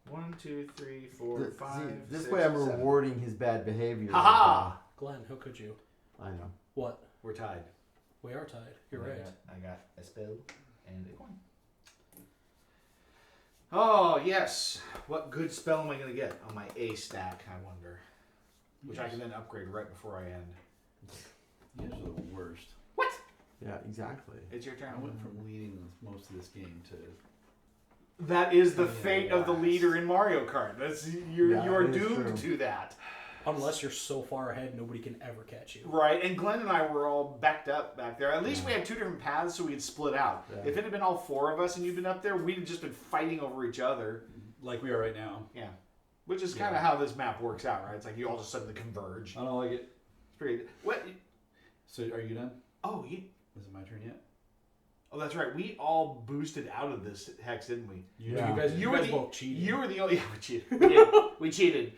1, 2, 3, 4, Th- 5. see, this 6, way I'm 7. rewarding his bad behavior. Ha Glenn, how could you? I know. What? We're tied. We are tied. You're right. I got a spell and a coin. Oh yes. What good spell am I gonna get on my A stack? I wonder. Which I can then upgrade right before I end. You guys are the worst. What? Yeah, exactly. It's your turn. I went from leading most of this game to That is the Yeah, fate of the last. leader in Mario Kart. That's you're Yeah, you are it is doomed true. to that. Unless you're so far ahead, nobody can ever catch you. Right, and Glenn and I were all backed up back there. At least we had 2 different paths so we could split out. Yeah. If it had been all 4 of us and you'd been up there, we'd have just been fighting over each other. like we are right now. Yeah. Which is kind of how this map works out, right? It's like you all just suddenly converge. I don't like it. It's pretty. What? So are you done? Oh, Is it my turn yet? oh, that's right. We all boosted out of this hex, didn't we? Yeah. You guys, You you were guys the- both cheated. You were the only. Yeah, we cheated. We did. We cheated.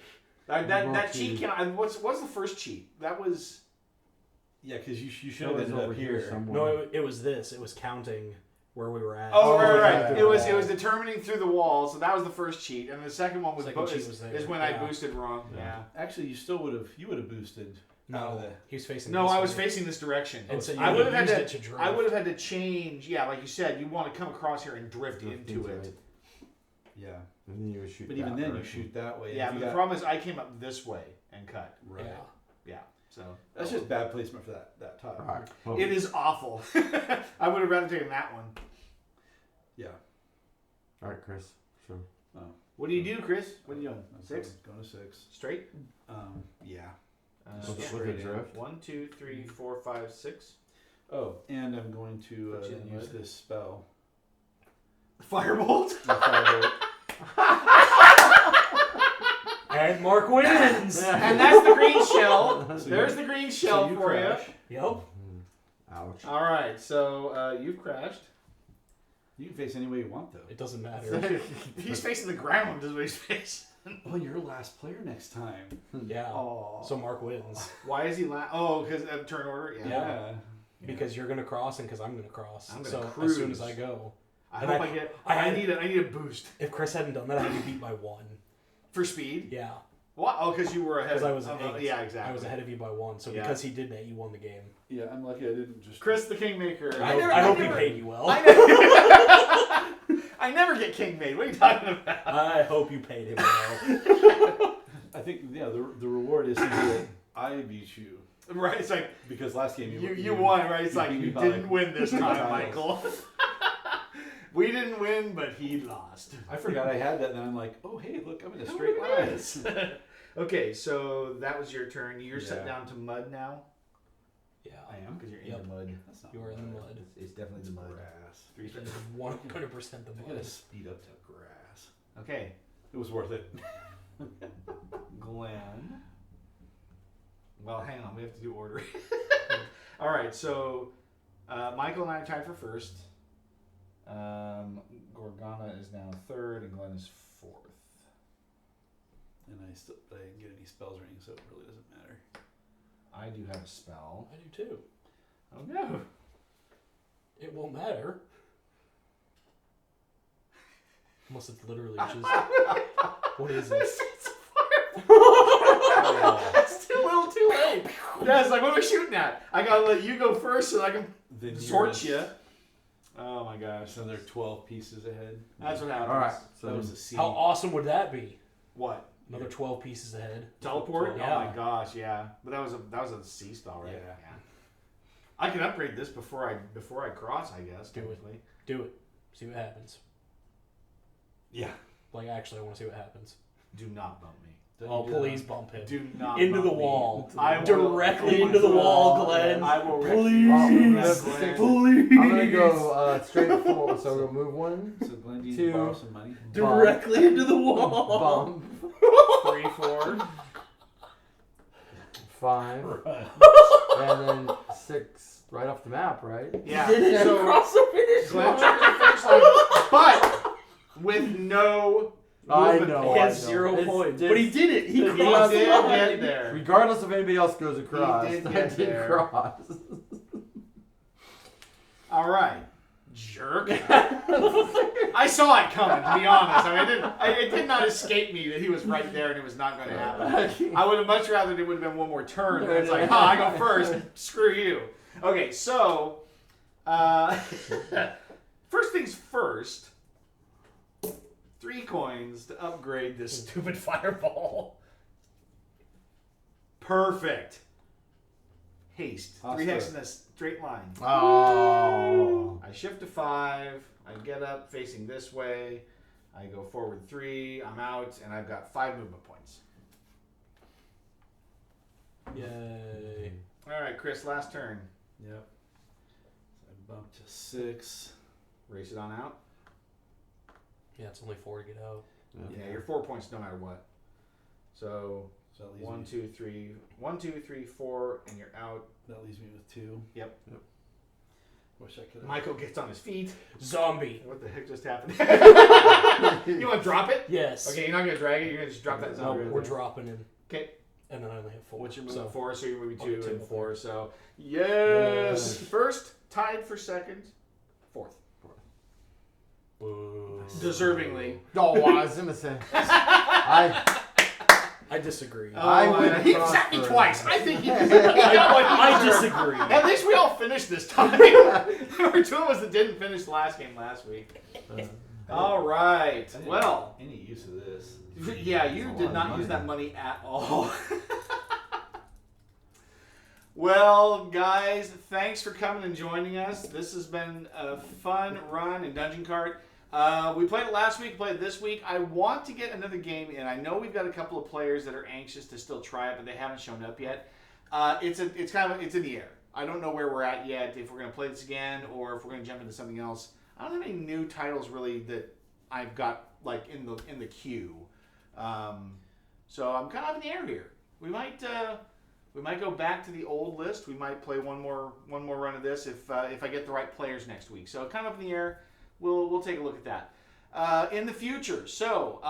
both That cheat cheated. can. What's the first cheat? That was. Yeah, because you should It have was ended over up here here. somewhere. No, it was this. It was counting where we were at. Oh, Oh, right. yeah. It was determining through the wall. So that was the first cheat, and the second one was Second cheat was there. is when I Yeah. boosted wrong. Yeah. Actually, you would have boosted out of No, the. he was facing. No, this I was way. facing this direction. And so you I would have used had it to drift. I would have had to change. Yeah, like you said, you want to come across here and drift into it. Yeah, And then you would shoot. but that even then direction. you shoot that way. Yeah, If but you the got- problem is I came up this way and cut. Right. Yeah. Yeah, so That's just bad placement for that tile. Alright. Well, it is awful. I would have rather taken that one. Yeah. Alright, Chris. Sure. Oh. What do you do, Chris? What are you doing? I'm 6 Going to 6. straight. Yeah. With Straight a in. drift? 1, 2, 3, 4, 5, 6. Oh, and I'm going to Put you in the use mud. this spell. Firebolt. The firebolt. And Mark wins. And that's the green shell. So There's you- the green shell so you for crash. Yep. Ouch. you. All right, so you've crashed. You can face any way you want, though. It doesn't matter. He's facing the ground. Is what he's facing. Oh, you're last player next time. Yeah. Oh. So Mark wins Why is he Oh, because of turn order. Yeah. Yeah. because you're gonna cross and because I'm gonna cross. I'm gonna so cruise. as soon as I go, I And hope I- I get. I I had- need a boost if Chris hadn't done that, I'd be beat by 1. for speed. Yeah, What? Oh, because you were ahead. because I was of- ahead. yeah, exactly. I was ahead of you by 1. So Yeah. because he did that, you won the game. Yeah, I'm lucky I didn't just. Chris the Kingmaker. I hope he paid you well. I never get king made. What are you talking about? I hope you paid him well. I think the reward is to do it. I beat you. Right, it's like Because last game you won, right? It's like beat me you by, didn't like, win this 2 time, titles. Michael. We didn't win, but he lost. I forgot I had that, and then I'm like, oh hey, look, I'm in a Look straight at line. this. Okay, so that was your turn. You're set Yeah. down to mud now Yeah. I am. because you're Yep. in the mud. That's not You are in the mud. It's definitely the mud. Grass. Three It strikes. is 100% the I mud. gotta speed up to grass. Okay, It was worth it. Glenn. Well, hang on. We have to do order. All right, so Michael and I are tied for first. Gorgana is now third, and Glenn is fourth. And I didn't get any spells or anything, so it really doesn't matter. I do have a spell. I do too. Oh no! It won't matter. Unless it's literally just. What is it? It's too little, too late. Yeah, it's like, what are we shooting at? I gotta let you go first so I can The sort nearest- you. Oh my gosh, So they're 12 pieces ahead. that's what happens. All right. That was So a C. How awesome would that be? What? Another 12 pieces ahead. Teleport? Yeah. Oh my gosh, yeah. But that was a C spell, right? Yeah. I can upgrade this before I cross, I guess. Do it. Technically. Do it. See what happens. Yeah. Like, actually, I want to see what happens. Do not bump me. Don't Oh, you do please that? bump him. Do not Into bump the me. wall. I will- Directly into the wall, Glenn. I will wreck Please. you. Please. Glenn. I'm gonna go straight forward. So we'll move 1, So Glenn, do you 2, borrow some money? Directly into the wall. bump, 3, 4. 5, and then 6 right off the map, right? Yeah. Didn't So cross the finish Glenn line. took the first line, but with no I movement know. He points. had I 0 It's points. just- But he did it. He He crossed did the line. get there. Regardless if anybody else goes across, did I get did there. cross. All right, jerk. I saw it coming, to be honest. I mean, it did not escape me that he was right there and it was not going to happen. I would have much rather it would have been one more turn. But it's like, I go first. Screw you. Okay, so first things first. 3 coins to upgrade this stupid fireball. Perfect. Haste. 3 hex in a straight line. Oh. I shift to 5. I get up facing this way. I go forward 3. I'm out, and I've got 5 movement points. Yay. All right, Chris, last turn. Yep. So I bumped to 6. Race it on out. Yeah, it's only 4 to get out. Yeah, you're 4 points no matter what. So So that leaves 1, me, 2, 3, 1, 2, 3, 4, and you're out. that leaves me with 2. Yep. Wish I could have. Michael gets on his feet. Zombie. What the heck just happened? You want to drop it? Yes. Okay, you're not gonna drag it. You're gonna just drop that No, zombie. right we're there. dropping him. Okay. And then I only have 4. What's your movement? So, 4, so you're moving I'll 2 get 2 and up 4. So yes, first tied for second, fourth, Whoa. deservingly. Oh, I was gonna say. I disagree. I would he cross sacked me for- twice. I think he. I disagree. At least we all finished this time. There were 2 of us that didn't finish the last game last week. All right. I didn't Well, have any use of this. yeah, you That's a did lot not of use money. that money at all. Well, guys, thanks for coming and joining us. This has been a fun run in Dungeon Kart. We played it last week, played it this week. I want to get another game in. I know we've got a couple of players that are anxious to still try it, but they haven't shown up yet. It's in the air. I don't know where we're at yet, if we're going to play this again or if we're going to jump into something else. I don't have any new titles really that I've got like in the queue. So I'm kind of in the air here. We might go back to the old list. We might play one more run of this if I get the right players next week. So kind of up in the air. We'll take a look at that in the future. So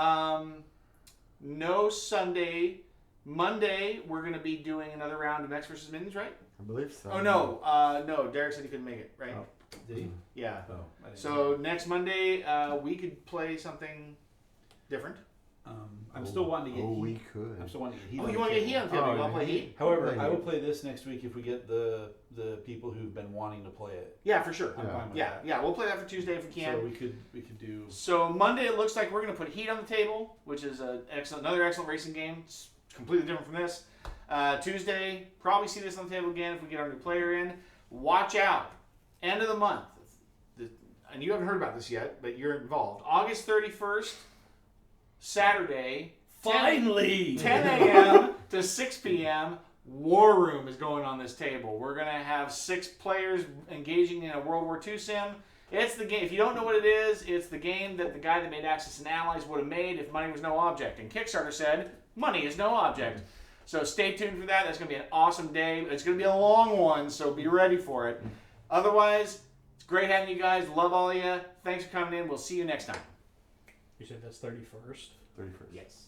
no Sunday, Monday we're going to be doing another round of X versus Minions, right? I believe so. Oh no, no. Derek said he couldn't make it, right? Oh. Did he? Yeah. Oh, I didn't So next Monday we could play something different. I'm still wanting to get we Heat. could. I'm still wanting to get Heat. Oh, on you the want to get table. Heat on the table? Oh, You want to play yeah. Heat? However, Play I will Heat. play this next week if we get the people who've been wanting to play it. Yeah, for sure. I'm Yeah. fine with Yeah, that. yeah, we'll play that for Tuesday if we can. So we could do. So Monday it looks like we're going to put Heat on the table, which is another excellent racing game. It's completely different from this. Tuesday, probably see this on the table again if we get our new player in. Watch out. End of the month. And you haven't heard about this yet, but you're involved. August 31st, Saturday. 10 a.m. to 6 p.m. War Room is going on this table. We're going to have 6 players engaging in a World War II sim. It's the game. If you don't know what it is, it's the game that the guy that made Axis and Allies would have made if money was no object. And Kickstarter said, money is no object. So stay tuned for that. That's going to be an awesome day. It's going to be a long one, so be ready for it. Otherwise, it's great having you guys. Love all of you. Thanks for coming in. We'll see you next time. You said that's 31st? 31st. Yes.